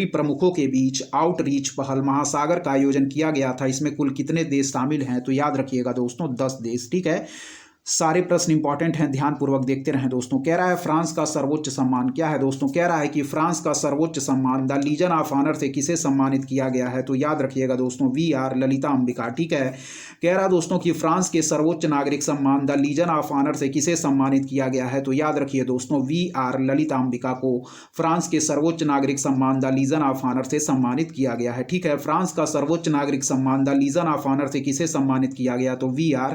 A: प्रमुखों के बीच आउटरीच पहल महासागर का आयोजन किया गया था, इसमें कुल कितने देश शामिल हैं? तो याद रखिएगा दोस्तों 10 देश। ठीक है, सारे प्रश्न इंपॉर्टेंट हैं, ध्यानपूर्वक देखते रहें दोस्तों। कह रहा है फ्रांस का सर्वोच्च सम्मान क्या है दोस्तों? कह रहा है कि फ्रांस का सर्वोच्च सम्मान द लीजन ऑफ ऑनर से किसे सम्मानित किया गया है? तो याद रखिएगा दोस्तों VR ललिता अंबिका। ठीक है, कह रहा दोस्तों कि फ्रांस के सर्वोच्च नागरिक सम्मान द लीजन ऑफ ऑनर से किसे सम्मानित किया गया है? तो याद रखिए दोस्तों VR ललिता अंबिका को फ्रांस के सर्वोच्च नागरिक सम्मान द लीजन ऑफ ऑनर से सम्मानित किया गया है। ठीक है, फ्रांस का सर्वोच्च नागरिक सम्मान द लीजन ऑफ ऑनर से किसे सम्मानित किया गया? तो VR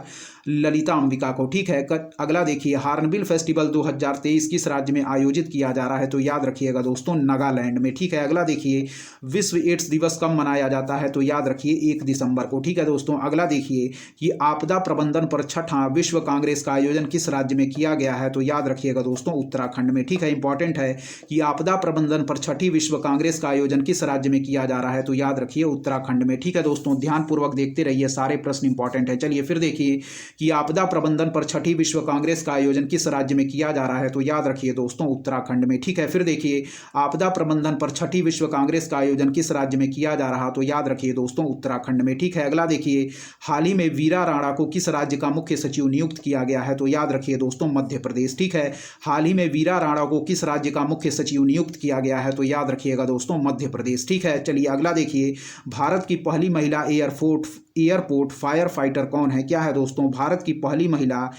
A: ललिता अंबिका को, ठीक है। अगला देखिए, हार्नबिल फेस्टिवल 2023 किस राज्य में आयोजित किया जा रहा है, तो याद रखिएगा दोस्तों नागालैंड में, ठीक है। अगला देखिए, विश्व एड्स दिवस कब मनाया जाता है, तो याद रखिए 1 दिसंबर को, ठीक है दोस्तों। अगला देखिए कि आपदा प्रबंधन पर 6वां विश्व कांग्रेस का आयोजन किस राज्य में किया गया है, तो याद रखिएगा दोस्तों उत्तराखंड में, ठीक है। इंपॉर्टेंट है कि आपदा प्रबंधन पर 6वीं विश्व कांग्रेस का आयोजन किस राज्य में किया जा रहा है, तो याद रखिए उत्तराखंड में, ठीक है दोस्तों। ध्यानपूर्वक देखते रहिए, सारे प्रश्न इंपॉर्टेंट है। चलिए फिर देखिए कि आपदा प्रबंधन पर 6वीं विश्व कांग्रेस का आयोजन किस राज्य में किया जा रहा है, तो याद रखिए दोस्तों उत्तराखंड में, ठीक है। फिर देखिए, आपदा प्रबंधन पर 6वीं विश्व कांग्रेस का आयोजन किस राज्य में किया जा रहा, तो याद रखिए दोस्तों उत्तराखंड में, ठीक है। अगला देखिए, हाल ही में वीरा राणा को किस राज्य का मुख्य सचिव नियुक्त किया गया है, तो याद रखिए दोस्तों मध्य प्रदेश, ठीक है। हाल ही में वीरा राणा को किस राज्य का मुख्य सचिव नियुक्त किया गया है, तो याद रखिएगा दोस्तों मध्य प्रदेश, ठीक है। चलिए अगला देखिए, भारत की पहली महिला एयरपोर्ट फायर फाइटर कौन है, क्या है दोस्तों, भारत की पहली महिला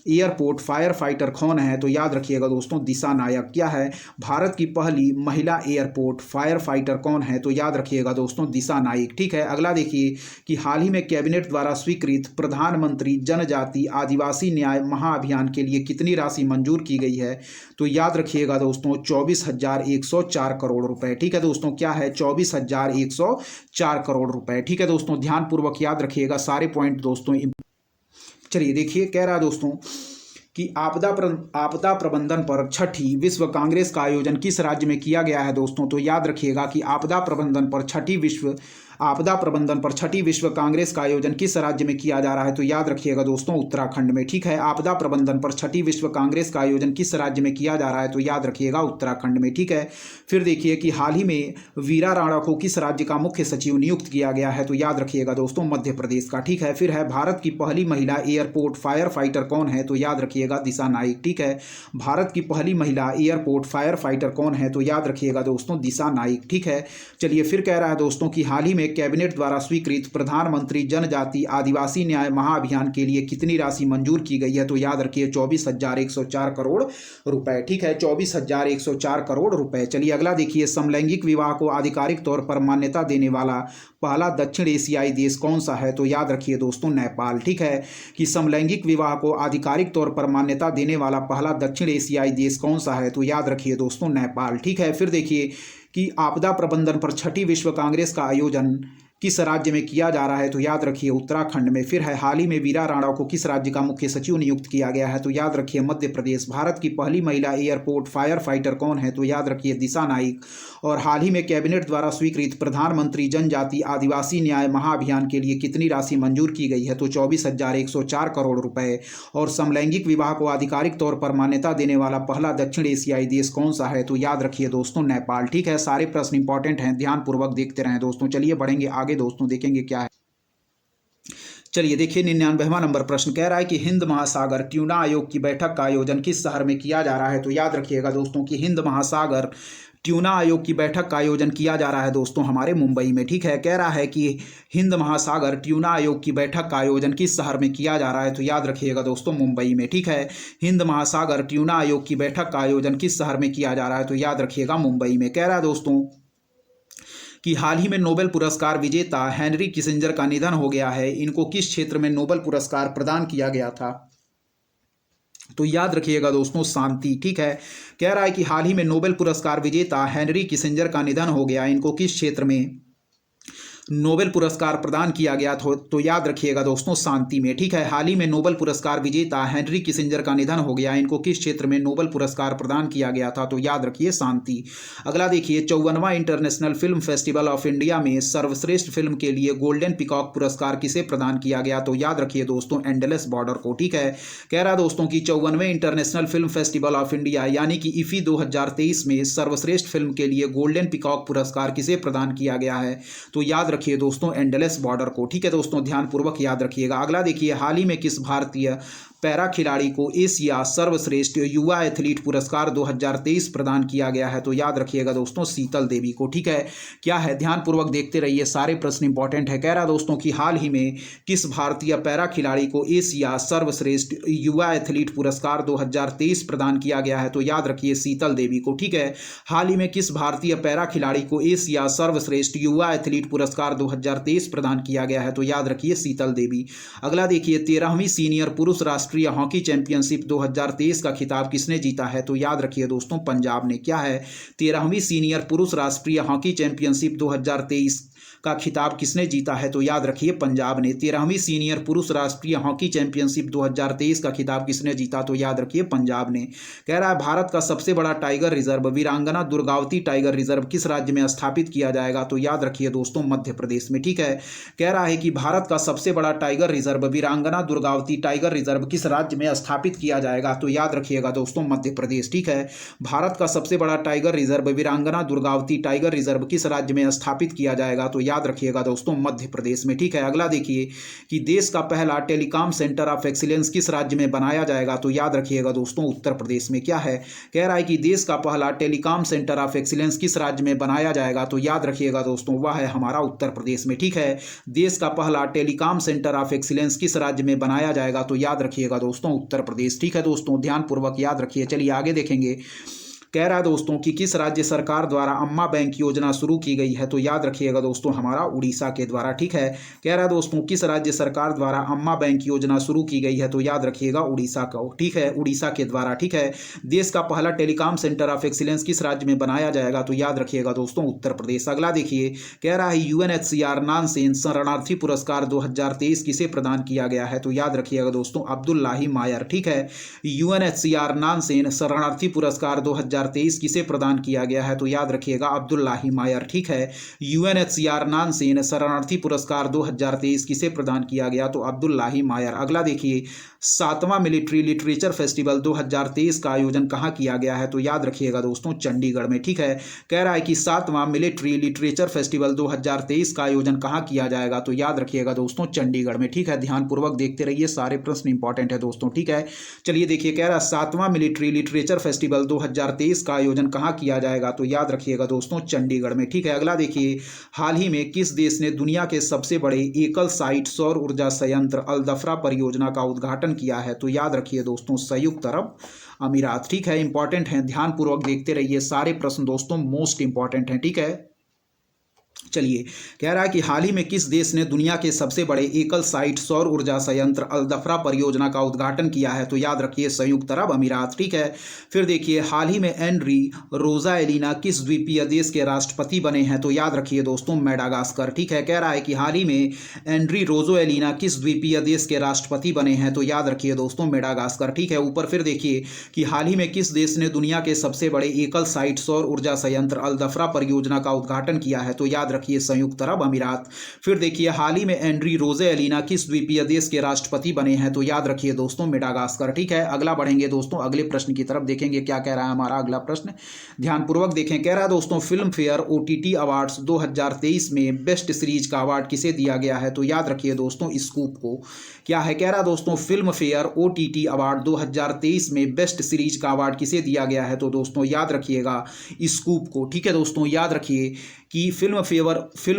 A: एयरपोर्ट फायर फाइटर कौन है, तो याद रखिएगा दोस्तों दिशा नायक। क्या है, भारत की पहली महिला एयरपोर्ट फायर फाइटर कौन है, तो याद रखिएगा दोस्तों दिशा नाइक, ठीक है। अगला देखिए कि हाल ही में कैबिनेट द्वारा स्वीकृत प्रधानमंत्री जनजाति आदिवासी न्याय महाअभियान के लिए कितनी राशि मंजूर की गई है, तो याद रखिएगा दोस्तों 24,104 करोड़ रुपए, ठीक है दोस्तों। क्या है, 24,104 करोड़ रुपए, ठीक है दोस्तों। ध्यानपूर्वक याद रखिएगा सारे पॉइंट दोस्तों। चलिए देखिए, कह रहा है दोस्तों कि आपदा प्रबंधन पर 6ठी विश्व कांग्रेस का आयोजन किस राज्य में किया गया है दोस्तों, तो याद रखिएगा कि आपदा प्रबंधन पर 6ठी विश्व कांग्रेस का आयोजन किस राज्य में किया जा रहा है, तो याद रखिएगा दोस्तों उत्तराखंड में, ठीक है। आपदा प्रबंधन पर 6ठी विश्व कांग्रेस का आयोजन किस राज्य में किया जा रहा है, तो याद रखिएगा उत्तराखंड में, ठीक है। फिर देखिए कि हाल ही में वीरा राणा को किस राज्य का मुख्य सचिव नियुक्त किया गया है, तो याद रखिएगा दोस्तों मध्य प्रदेश का, ठीक है। फिर है, भारत की पहली महिला एयरपोर्ट फायर फाइटर कौन है, तो याद रखिएगा दिशा नाइक, ठीक है। भारत की पहली महिला एयरपोर्ट फायर फाइटर कौन है, तो याद रखिएगा दोस्तों दिशा नाइक, ठीक है। चलिए फिर कह रहा है दोस्तों कि हाल ही में कैबिनेट द्वारा स्वीकृत प्रधानमंत्री जनजाति आदिवासी न्याय महाअभियान के लिए कितनी राशि मंजूर की गई है, तो याद रखिए 24,104 करोड़ रुपए, ठीक है। 24,104 करोड़ रुपए। चलिए अगला देखिए, समलैंगिक विवाह को आधिकारिक तौर पर मान्यता देने वाला पहला दक्षिण एशियाई देश कौन सा है, तो याद रखिए दोस्तों नेपाल, ठीक है। कि समलैंगिक विवाह को आधिकारिक तौर पर मान्यता देने वाला पहला दक्षिण एशियाई देश कौन सा है, तो याद रखिए दोस्तों नेपाल, ठीक है। फिर देखिए कि आपदा प्रबंधन पर 6ठी विश्व कांग्रेस का आयोजन किस राज्य में किया जा रहा है, तो याद रखिए उत्तराखंड में। फिर है, हाल ही में वीरा राणा को किस राज्य का मुख्य सचिव नियुक्त किया गया है, तो याद रखिए मध्य प्रदेश। भारत की पहली महिला एयरपोर्ट फायर फाइटर कौन है, तो याद रखिए दिशा नाइक। और हाल ही में कैबिनेट द्वारा स्वीकृत प्रधानमंत्री जनजाति आदिवासी न्याय महाअभियान के लिए कितनी राशि मंजूर की गई है, तो 24,104 करोड़ रुपए। और समलैंगिक विवाह को आधिकारिक तौर पर मान्यता देने वाला पहला दक्षिण एशियाई देश कौन सा है, तो याद रखिए दोस्तों नेपाल, ठीक है। सारे प्रश्न इंपॉर्टेंट हैं, ध्यानपूर्वक देखते रहें दोस्तों। चलिए बढ़ेंगे आगे दोस्तों, देखेंगे क्या है। चलिए देखिए, 99वां नंबर प्रश्न कह रहा है कि हिंद महासागर ट्यूना आयोग की बैठक का आयोजन किस शहर में किया जा रहा है, तो याद रखिएगा दोस्तों कि हिंद महासागर ट्यूना आयोग की बैठक का आयोजन किया जा रहा है दोस्तों हमारे मुंबई में, ठीक है। कह रहा है कि हिंद महासागर ट्यूना आयोग की बैठक का आयोजन किस शहर में किया जा रहा है, तो याद रखिएगा दोस्तों मुंबई में, ठीक है। हिंद महासागर ट्यूना आयोग की बैठक का आयोजन किस शहर में किया जा रहा है, तो याद रखिएगा मुंबई में। कह रहा है दोस्तों कि हाल ही में नोबेल पुरस्कार विजेता हेनरी किसिंजर का निधन हो गया है। इनको किस क्षेत्र में नोबेल पुरस्कार प्रदान किया गया था, तो याद रखिएगा दोस्तों शांति, ठीक है। कह रहा है कि हाल ही में नोबेल पुरस्कार विजेता हेनरी किसिंजर का निधन हो गया। इनको किस क्षेत्र में नोबेल पुरस्कार प्रदान किया गया तो याद रखिएगा दोस्तों शांति में, ठीक है। हाल ही में नोबेल पुरस्कार विजेता हेनरी किसिंजर का निधन हो गया। इनको किस क्षेत्र में नोबेल पुरस्कार प्रदान किया गया था, तो याद रखिए शांति। अगला देखिए, 54वां international film festival of India में सर्वश्रेष्ठ फिल्म के लिए गोल्डन पिकॉक पुरस्कार किसे प्रदान किया गया, तो याद रखिए दोस्तों एंडलेस बॉर्डर को, ठीक है। कह रहा दोस्तों कि 54वें international film festival of India यानी कि इफी 2023 में सर्वश्रेष्ठ फिल्म के लिए गोल्डन पिकॉक पुरस्कार किसे प्रदान किया गया है, तो याद रखिए दोस्तों एंडलेस बॉर्डर को, ठीक है दोस्तों। ध्यानपूर्वक याद रखिएगा। अगला देखिए, हाल ही में किस भारतीय पैरा खिलाड़ी को एशिया सर्वश्रेष्ठ युवा एथलीट पुरस्कार 2023 प्रदान किया गया है, तो याद रखिएगा दोस्तों शीतल देवी को, ठीक है। क्या है, ध्यानपूर्वक देखते रहिए, सारे प्रश्न इंपॉर्टेंट है। कह रहा दोस्तों कि हाल ही में किस भारतीय पैरा खिलाड़ी को एशिया सर्वश्रेष्ठ युवा एथलीट पुरस्कार 2023 प्रदान किया गया है, तो याद रखिए शीतल देवी को, ठीक है। हाल ही में किस भारतीय पैरा खिलाड़ी को एशिया सर्वश्रेष्ठ युवा एथलीट पुरस्कार 2023 प्रदान किया गया है, तो याद रखिए शीतल देवी। अगला देखिए, 13वीं सीनियर पुरुष राष्ट्रीय हॉकी चैंपियनशिप 2023 का खिताब किसने जीता है? तो याद रखिए दोस्तों, पंजाब ने। क्या है? 13वीं सीनियर पुरुष राष्ट्रीय हॉकी चैंपियनशिप 2023 का खिताब किसने जीता है? तो याद रखिए, पंजाब ने। 13वीं सीनियर पुरुष राष्ट्रीय हॉकी चैंपियनशिप 2023 का खिताब किसने जीता? तो याद रखिए, पंजाब ने। कह रहा है भारत का सबसे बड़ा टाइगर रिजर्व वीरांगना दुर्गावती टाइगर रिजर्व किस राज्य में स्थापित किया जाएगा? तो याद रखिए दोस्तों, मध्य प्रदेश में। ठीक है, कह रहा है कि भारत का सबसे बड़ा टाइगर रिजर्व वीरांगना दुर्गावती टाइगर रिजर्व किस राज्य में स्थापित किया जाएगा? तो याद रखिएगा दोस्तों, मध्य प्रदेश। ठीक है, भारत का सबसे बड़ा टाइगर रिजर्व वीरांगना दुर्गावती टाइगर रिजर्व किस राज्य में स्थापित किया जाएगा? तो याद रखिएगा दोस्तों, मध्य प्रदेश में। ठीक है, अगला देखिए कि देश का पहला टेलीकॉम सेंटर ऑफ एक्सीलेंस किस राज्य में बनाया जाएगा? तो याद रखिएगा दोस्तों, उत्तर प्रदेश में। क्या है? कह रहा है कि देश का पहला टेलीकॉम सेंटर ऑफ एक्सीलेंस किस राज्य में बनाया जाएगा? तो याद रखिएगा दोस्तों, वह है हमारा उत्तर प्रदेश में। ठीक है, देश का पहला टेलीकॉम सेंटर ऑफ एक्सीलेंस किस राज्य में बनाया जाएगा? तो याद रखिएगा दोस्तों, उत्तर प्रदेश। ठीक है दोस्तों, ध्यानपूर्वक याद रखिए। चलिए आगे देखेंगे। कह रहा है दोस्तों कि किस राज्य सरकार द्वारा अम्मा बैंक योजना शुरू की गई है? तो याद रखिएगा दोस्तों, हमारा उड़ीसा के द्वारा। ठीक है, कह रहा है दोस्तों किस राज्य सरकार द्वारा अम्मा बैंक योजना शुरू की गई है? तो याद रखिएगा, उड़ीसा का। ठीक है, उड़ीसा के द्वारा। ठीक है, देश का पहला टेलीकॉम सेंटर ऑफ एक्सीलेंस किस राज्य में बनाया जाएगा? तो याद रखिएगा दोस्तों, उत्तर प्रदेश। अगला देखिए, कह रहा है यूएनएचसीआर नानसेन शरणार्थी पुरस्कार 2023 किसे प्रदान किया गया है? तो याद रखिएगा दोस्तों, अब्दुल्लाही मायर। ठीक है, यूएनएचसीआर नानसेन शरणार्थी पुरस्कार 2023 किसे प्रदान किया गया है? तो याद रखिएगा, अब्दुल्लाही मायर। ठीक है, यूएनएचसीआर नानसेन शरणार्थी पुरस्कार 2023 किसे प्रदान किया गया? तो अब्दुल्लाही मायर। अगला देखिए, 7वां मिलिट्री लिटरेचर फेस्टिवल 2023 का आयोजन कहाँ किया गया है? तो याद रखिएगा दोस्तों, चंडीगढ़ में। ठीक है, कह रहा है कि 7वां मिलिट्री लिटरेचर फेस्टिवल 2023 का आयोजन कहाँ किया जाएगा? तो याद रखिएगा दोस्तों, चंडीगढ़ में। ठीक है, ध्यानपूर्वक देखते रहिए, सारे प्रश्न इंपॉर्टेंट है दोस्तों। ठीक है, चलिए देखिए, कह रहा है 7वां मिलिट्री लिटरेचर फेस्टिवल 2023 का आयोजन कहाँ किया जाएगा? तो याद रखिएगा दोस्तों, चंडीगढ़ में। ठीक है, अगला देखिए, हाल ही में किस देश ने दुनिया के सबसे बड़े एकल साइट सौर ऊर्जा संयंत्र अल-दफरा परियोजना का उद्घाटन किया है? तो याद रखिए दोस्तों, संयुक्त अरब अमीरात। ठीक है, इंपॉर्टेंट है, ध्यानपूर्वक देखते रहिए, सारे प्रश्न दोस्तों मोस्ट इंपॉर्टेंट हैं। ठीक है, चलिए, कह रहा है कि हाल ही में किस देश ने दुनिया के सबसे बड़े एकल साइट सौर ऊर्जा संयंत्र अल-दफरा परियोजना का उद्घाटन किया है? तो याद रखिए, संयुक्त अरब अमीरात। ठीक है, फिर देखिए, हाल ही में एनरी रोज़ाएलिना किस द्वीपीय देश के राष्ट्रपति बने हैं? तो याद रखिए दोस्तों, मेडागास्कर। ठीक है, कह रहा है कि हाल ही में एनरी रोज़ाएलिना किस द्वीपीय देश के राष्ट्रपति बने हैं? तो याद रखिए दोस्तों, मेडागास्कर। ठीक है, ऊपर फिर देखिए कि हाल ही में किस देश ने दुनिया के सबसे बड़े एकल साइट सौर ऊर्जा संयंत्र अल-दफरा परियोजना का उद्घाटन किया है? तो याद रखिए, संयुक्त अरब अमीरात। फिर देखिए, हाल ही में एनरी रोज़ाएलिना किस द्वीपीय देश के राष्ट्रपति बने हैं? तो याद रखिए दोस्तों, मेडागास्कर। ठीक है, अगला बढ़ेंगे दोस्तों, अगले प्रश्न की तरफ देखेंगे क्या कह रहा है हमारा अगला प्रश्न, ध्यानपूर्वक देखें। कह रहा है दोस्तों, फिल्म फेयर ओटीटी अवार्ड्स 2023 में बेस्ट सीरीज का अवार्ड किसे दिया गया है? तो याद रखिए दोस्तों, स्कूप को। क्या है? कह रहा है दोस्तों, फिल्म फेयर ओटीटी अवार्ड 2023 में बेस्ट सीरीज का अवार्ड किसे दिया गया है? तो दोस्तों याद रखिएगा, स्कूप को। ठीक है दोस्तों, याद रखिए कि फिल्म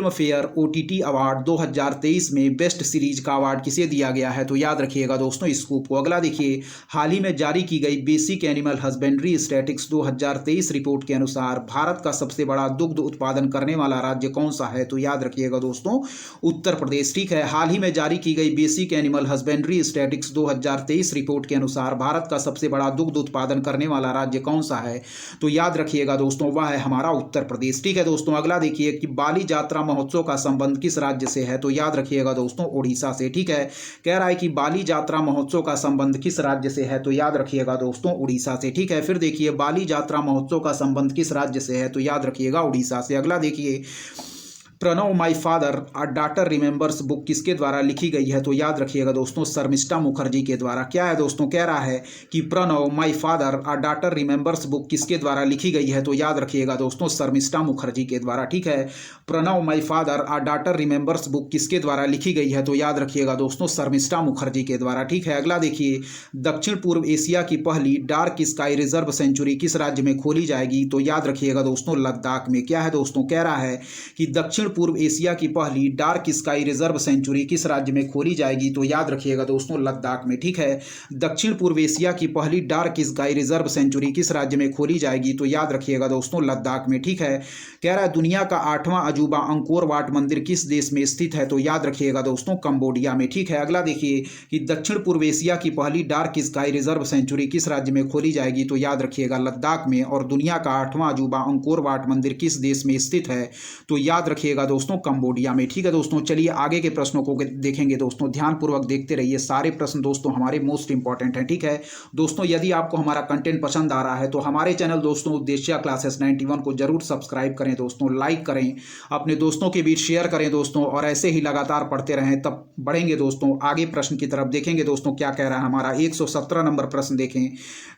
A: फेयर ओटीटी अवार्ड 2023 में बेस्ट सीरीज का अवार्ड किसे दिया गया है? तो याद रखिएगा दोस्तों, स्कूप को। अगला देखिए, हाल ही में जारी की गई basic animal husbandry statistics 2023 report के अनुसार भारत का सबसे बड़ा दुग्ध उत्पादन करने वाला राज्य कौन सा है? तो याद रखिएगा दोस्तों, उत्तर प्रदेश। ठीक है, हाल ही में जारी की गई basic animal husbandry statistics 2023 report के अनुसार भारत का सबसे बड़ा दुग्ध उत्पादन करने वाला राज्य कौन सा है? तो याद रखिएगा दोस्तों, वह है हमारा उत्तर प्रदेश। ठीक है दोस्तों, अगला देखिए कि बाली यात्रा महोत्सव का संबंध किस राज्य से है? तो याद रखिएगा दोस्तों, उड़ीसा से। ठीक है, कह रहा है कि बाली यात्रा महोत्सव का संबंध किस राज्य से है? तो याद रखिएगा दोस्तों, उड़ीसा से। ठीक है, फिर देखिए, बाली यात्रा महोत्सव का संबंध किस राज्य से है? तो याद रखिएगा, उड़ीसा से। अगला देखिए, Pranab my father a daughter remembers book किसके द्वारा लिखी गई है? तो याद रखिएगा दोस्तों, शर्मिष्ठा मुखर्जी के द्वारा। क्या है दोस्तों? कह रहा है कि Pranab my father a daughter remembers book किसके द्वारा लिखी गई है? तो याद रखिएगा दोस्तों, शर्मिष्ठा मुखर्जी के द्वारा। ठीक है, Pranab my father a daughter remembers book किसके द्वारा लिखी गई है? तो याद रखिएगा दोस्तों, शर्मिष्ठा मुखर्जी के द्वारा। ठीक है, अगला देखिए, दक्षिण पूर्व एशिया की पहली डार्क स्काई रिजर्व सेंचुरी किस राज्य में खोली जाएगी? तो याद रखिएगा दोस्तों, लद्दाख में। क्या है दोस्तों? कह रहा है कि दक्षिण पूर्व एशिया की पहली डार्क स्काई रिजर्व सेंचुरी किस राज्य में खोली जाएगी? तो याद रखिएगा दोस्तों लद्दाख में। ठीक है, दक्षिण पूर्व एशिया की पहली डार्क स्काई रिजर्व सेंचुरी किस राज्य में खोली जाएगी? तो याद रखिएगा दोस्तों लद्दाख में। ठीक है, कह रहा है दुनिया का 8वां अजूबा अंकोर वाट मंदिर किस देश में स्थित है? तो याद रखिएगा दोस्तों कंबोडिया में। ठीक है, अगला देखिए कि दक्षिण पूर्व एशिया की पहली डार्क स्काई रिजर्व सेंचुरी किस राज्य में खोली जाएगी? तो याद रखिएगा लद्दाख में। और दुनिया का 8वां अजूबा अंकोर वाट मंदिर किस देश में स्थित है? तो याद रखिएगा दोस्तों कंबोडिया में। ठीक है दोस्तों, चलिए आगे के प्रश्नों को देखेंगे दोस्तों, ध्यानपूर्वक देखते रहिए। सारे प्रश्न दोस्तों हमारे मोस्ट इंपॉर्टेंट हैं। ठीक है दोस्तों, यदि आपको हमारा कंटेंट पसंद आ रहा है तो हमारे चैनल दोस्तों उद्देश्य क्लासेस 91 को जरूर सब्सक्राइब करें दोस्तों, लाइक करें, अपने दोस्तों के बीच शेयर करें दोस्तों, और ऐसे ही लगातार पढ़ते रहें, तब बढ़ेंगे दोस्तों। आगे प्रश्न की तरफ देखेंगे दोस्तों, क्या कह रहा है हमारा 117 नंबर प्रश्न देखें।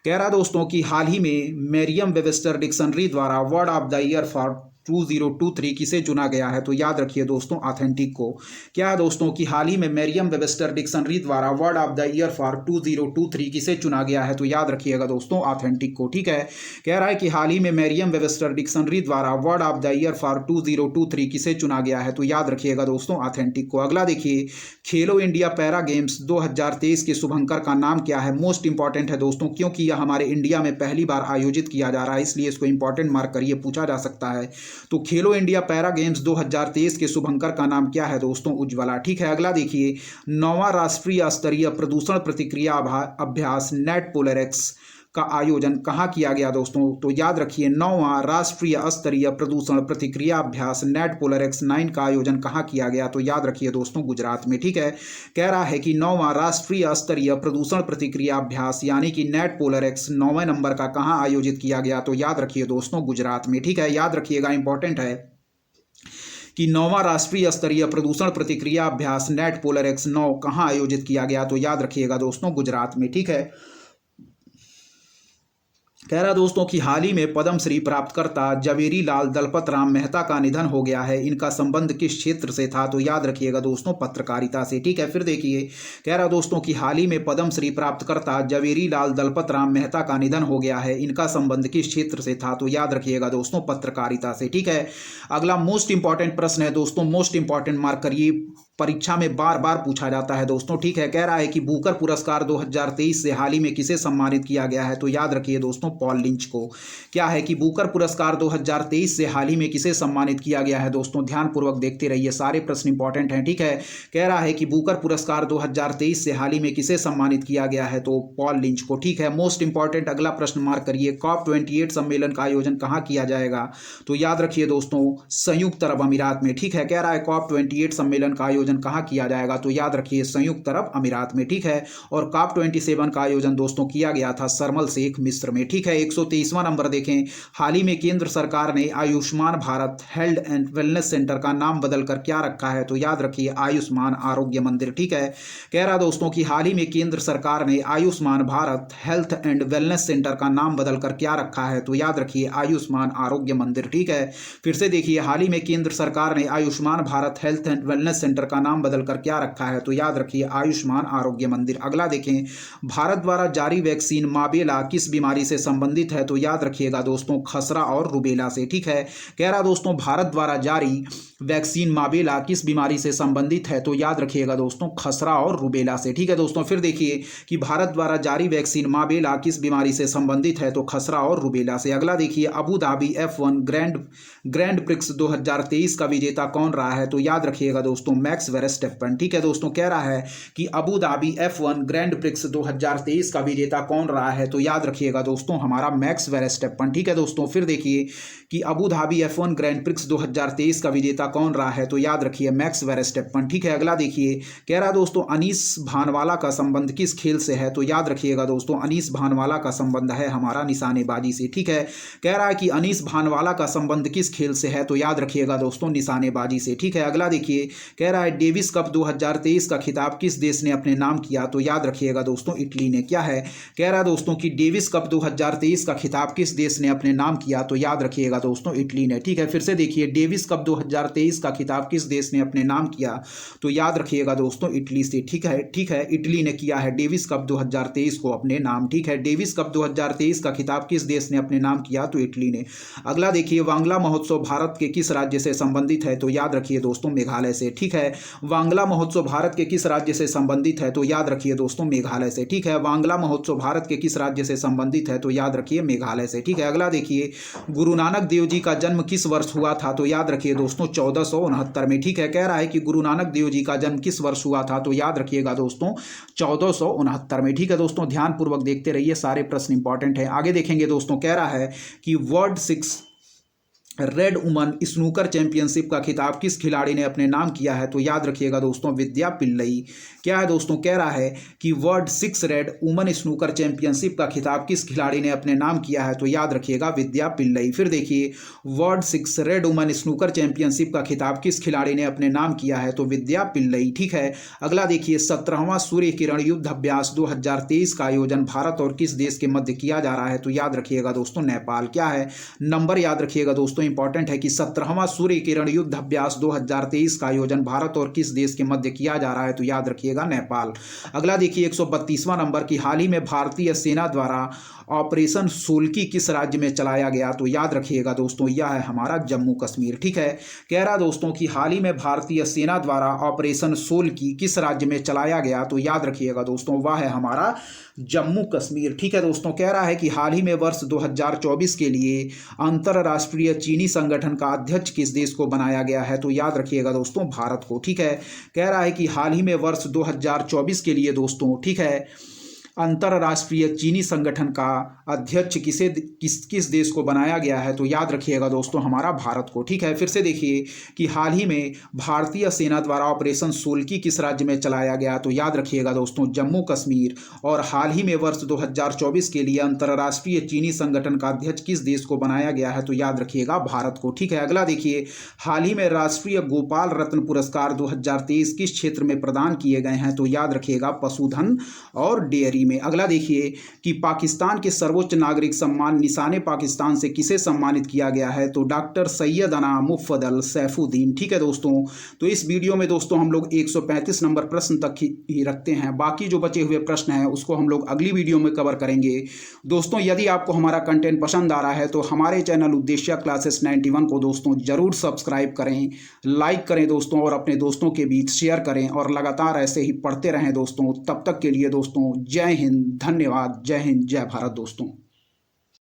A: कह रहा दोस्तों कि हाल ही में मेरियम वेबस्टर डिक्शनरी द्वारा word of the year for 2023 किसे चुना गया है? तो याद रखिए दोस्तों ऑथेंटिक को। क्या है दोस्तों कि हाल ही में मेरियम वेबस्टर डिक्शनरी द्वारा word of the year for 2023 किसे चुना गया है? तो याद रखिएगा दोस्तों ऑथेंटिक को। ठीक है, कह रहा है कि हाल ही में मेरियम वेबस्टर डिक्शनरी द्वारा word of the year for 2023 किसे चुना गया है? तो याद रखिएगा दोस्तों ऑथेंटिक को। अगला देखिए, खेलो इंडिया पैरा गेम्स 2023 के शुभंकर का नाम क्या है? मोस्ट इंपॉर्टेंट है दोस्तों, क्योंकि यह हमारे इंडिया में पहली बार आयोजित किया जा रहा है, इसलिए इसको इंपॉर्टेंट मार्क करिए, पूछा जा सकता है। तो खेलो इंडिया पैरा गेम्स 2023 के शुभंकर का नाम क्या है दोस्तों? उज्ज्वला। ठीक है, अगला देखिए, 9वां राष्ट्रीय स्तरीय प्रदूषण प्रतिक्रिया अभ्यास नेट पोलरिक्स का आयोजन कहाँ किया गया दोस्तों? तो याद रखिए 9वां राष्ट्रीय स्तरीय प्रदूषण प्रतिक्रिया अभ्यास नेट पोलरिक्स 9 का आयोजन कहाँ किया गया? तो याद रखिए दोस्तों गुजरात में। ठीक है, कह रहा है कि 9वां राष्ट्रीय स्तरीय प्रदूषण प्रतिक्रिया अभ्यास यानी कि नेट पोलरिक्स 9वें नंबर का कहाँ आयोजित किया गया? तो याद रखिए दोस्तों गुजरात में। ठीक है, याद रखिएगा इंपॉर्टेंट है कि 9वां राष्ट्रीय स्तरीय प्रदूषण प्रतिक्रिया अभ्यास नेट पोलरिक्स 9 कहाँ आयोजित किया गया? तो याद रखिएगा दोस्तों गुजरात में। ठीक है, कह रहा दोस्तों कि हाल ही में पद्मश्री प्राप्तकर्ता जवेरी लाल दलपत राम मेहता का निधन हो गया है, इनका संबंध किस क्षेत्र से था? तो याद रखिएगा दोस्तों पत्रकारिता से। ठीक है, फिर देखिए, कह रहा दोस्तों कि हाल ही में पद्मश्री प्राप्तकर्ता जवेरी लाल दलपत राम मेहता का निधन हो गया है, इनका संबंध किस क्षेत्र से था? तो याद रखिएगा दोस्तों पत्रकारिता से। ठीक है, अगला मोस्ट इंपॉर्टेंट प्रश्न है दोस्तों, मोस्ट इंपॉर्टेंट मार्क करिए, परीक्षा में बार बार पूछा जाता है दोस्तों। ठीक है, कह रहा है कि बुकर पुरस्कार 2023 से हाल ही में किसे सम्मानित किया गया है? तो याद रखिए दोस्तों पॉल लिंच को। क्या है कि बुकर पुरस्कार 2023 से हाल ही में किसे सम्मानित किया गया है दोस्तों? ध्यानपूर्वक देखते रहिए, सारे प्रश्न इंपॉर्टेंट हैं। ठीक है, कह रहा है कि बुकर पुरस्कार 2023 से हाल ही में किसे सम्मानित किया गया है? तो पॉल लिंच को। ठीक है, मोस्ट इंपॉर्टेंट अगला प्रश्न मार्क करिए, COP28 सम्मेलन का आयोजन कहाँ किया जाएगा? तो याद रखिए दोस्तों संयुक्त अरब अमीरात में। ठीक है, कह रहा है COP28 सम्मेलन का आयोजन कहाँ किया जाएगा? तो याद रखिए संयुक्त अरब अमीरात में। ठीक है, और COP27 का आयोजन दोस्तों किया गया था शर्म शेख मिस्र में। ठीक है, 123वां नंबर देखें, हाल ही में केंद्र सरकार ने Ayushman Bharat health and wellness centre का नाम बदलकर क्या रखा है? तो याद रखिए आयुष्मान आरोग्य मंदिर। ठीक है, कह रहा दोस्तों कि हाल ही में केंद्र सरकार ने Ayushman Bharat health and wellness centre का नाम बदलकर क्या रखा है? तो याद रखिए आयुष्मान आरोग्य मंदिर। ठीक है, फिर से देखिए, हाल ही में केंद्र सरकार ने Ayushman Bharat health and wellness centre का नाम बदलकर क्या रखा है? तो याद रखिए आयुष्मान आरोग्य मंदिर। अगला देखें, भारत द्वारा जारी वैक्सीन माबेला किस बीमारी से संबंधित है? तो याद रखिएगा दोस्तों खसरा और रुबेला से। ठीक है, कह रहा दोस्तों भारत द्वारा जारी वैक्सीन माबेला किस बीमारी से संबंधित है? तो याद रखिएगा दोस्तों खसरा और रुबेला से। ठीक है दोस्तों, फिर देखिए कि भारत द्वारा जारी वैक्सीन माबेला किस बीमारी से संबंधित है? तो खसरा और रुबेला से। अगला देखिए, Abu Dhabi F1 grand prix 2023 का विजेता कौन रहा है? तो याद रखिएगा दोस्तों मैक्स वेरस्टेपन। ठीक है दोस्तों, कह रहा है कि Abu Dhabi F1 grand prix 2023 का विजेता कौन रहा है? तो याद रखिएगा दोस्तों हमारा मैक्स वेरस्टेपन। ठीक है दोस्तों, फिर देखिए कि Abu Dhabi F1 grand prix 2023 का विजेता कौन रहा है? तो याद रखिए मैक्स वेरस्टेपन। ठीक है, अगला देखिए, कह रहा दोस्तों अनीस भानवाला का संबंध किस खेल से है? तो याद रखिएगा दोस्तों अनीस भानवाला का संबंध है हमारा निशानेबाजी से। ठीक है, कह रहा है कि अनीस भानवाला का संबंध किस खेल से है? तो याद रखिएगा दोस्तों निशानेबाजी से। ठीक है, अगला देखिए, कह रहा है डेविस कप 2023 का खिताब किस देश ने अपने नाम किया? तो याद रखिएगा दोस्तों इटली ने। क्या है, कह रहा दोस्तों कि डेविस कप 2023 का खिताब किस देश ने अपने नाम किया? तो याद रखिएगा दोस्तों इटली ने। ठीक है, फिर से देखिए डेविस कप 2023 का खिताब किस देश ने अपने नाम किया, तो याद रखिएगा दोस्तों इटली से। ठीक है, इटली ने किया है डेविस कप 2023 को अपने नाम। ठीक है, डेविस कप 2023 का खिताब किस देश ने अपने नाम किया, तो इटली ने। अगला देखिए वांगला महोत्सव भारत के किस राज्य से संबंधित है, तो याद रखिए दोस्तों मेघालय से। ठीक है, वांगला महोत्सव भारत के किस राज्य से संबंधित है, तो याद रखिए दोस्तों मेघालय से। ठीक है, वांगला महोत्सव भारत के किस राज्य से संबंधित है, तो याद रखिए मेघालय से। ठीक है, अगला देखिए गुरु नानक देव जी का जन्म किस वर्ष हुआ था, तो याद रखिए दोस्तों 1469 में। ठीक है, कह रहा है कि गुरु नानक देव जी का जन्म किस वर्ष हुआ था, तो याद रखिएगा दोस्तों 1469 में। ठीक है दोस्तों, ध्यानपूर्वक देखते रहिए, सारे प्रश्न इंपॉर्टेंट है। आगे देखेंगे दोस्तों, कह रहा है कि world 6 red woman snooker championship का खिताब किस खिलाड़ी ने अपने नाम किया है, तो याद रखिएगा दोस्तों विद्या पिल्लई। क्या है दोस्तों, कह रहा है कि world 6 red woman snooker championship का खिताब किस खिलाड़ी ने अपने नाम किया है, तो याद रखिएगा विद्या पिल्लई। फिर देखिए world 6 red woman snooker championship का खिताब किस खिलाड़ी ने अपने नाम किया है, तो विद्या पिल्लई। ठीक है, अगला देखिए 17वां सूर्य किरण युद्ध अभ्यास 2023 का आयोजन भारत और किस देश के मध्य किया जा रहा है, तो याद रखिएगा दोस्तों नेपाल। क्या है, नंबर याद रखिएगा दोस्तों इंपॉर्टेंट है कि 17वां सूर्य किरण युद्ध अभ्यास 2023 का आयोजन भारत और किस देश के मध्य किया जा रहा है, तो याद रखिएगा नेपाल। अगला देखिए 132वां नंबर की हाल ही में भारतीय सेना द्वारा ऑपरेशन सोल्की किस राज्य में चलाया गया, तो याद रखिएगा दोस्तों यह है हमारा जम्मू कश्मीर। ठीक है, कह रहा दोस्तों कि हाल ही में भारतीय सेना द्वारा ऑपरेशन सोल्की किस राज्य में चलाया गया, तो याद रखिएगा दोस्तों वह है हमारा जम्मू कश्मीर। ठीक है दोस्तों, कह रहा है कि हाल ही में वर्ष 2024 के लिए अंतर्राष्ट्रीय चीनी संगठन का अध्यक्ष किस देश को बनाया गया है, तो याद रखिएगा दोस्तों भारत को। ठीक है, कह रहा है कि हाल ही में वर्ष 2024 के लिए दोस्तों, ठीक है, अंतर्राष्ट्रीय चीनी संगठन का अध्यक्ष किस देश को बनाया गया है, तो याद रखिएगा दोस्तों हमारा भारत को। ठीक है, फिर से देखिए कि हाल ही में भारतीय सेना द्वारा ऑपरेशन सोल्की किस राज्य में चलाया गया, तो याद रखिएगा दोस्तों जम्मू कश्मीर। और हाल ही में वर्ष 2024 के लिए अंतर्राष्ट्रीय चीनी संगठन का अध्यक्ष किस देश को बनाया गया है, तो याद रखिएगा भारत को। ठीक है, अगला देखिए हाल ही में राष्ट्रीय गोपाल रत्न पुरस्कार 2023 किस क्षेत्र में प्रदान किए गए हैं, तो याद रखिएगा पशुधन और डेयरी में। अगला देखिए कि पाकिस्तान के सर्वोच्च नागरिक सम्मान निशाने पाकिस्तान से किसे सम्मानित किया गया है, तो डॉक्टर सैयदना मुफद्दल सैफुद्दीन। ठीक है दोस्तों, तो इस वीडियो में दोस्तों हम लोग 135 नंबर प्रश्न तक ही रखते हैं, बाकी जो बचे हुए प्रश्न हैं उसको हम लोग अगली वीडियो में कवर करेंगे। दोस्तों यदि आपको हमारा कंटेंट पसंद आ रहा है तो हमारे चैनल उद्देश्य क्लासेस 91 को दोस्तों जरूर सब्सक्राइब करें, लाइक करें दोस्तों, और अपने दोस्तों के बीच शेयर करें, और लगातार ऐसे ही पढ़ते रहें दोस्तों। तब तक के लिए दोस्तों जय हिंद, धन्यवाद, जय हिंद, जय भारत दोस्तों।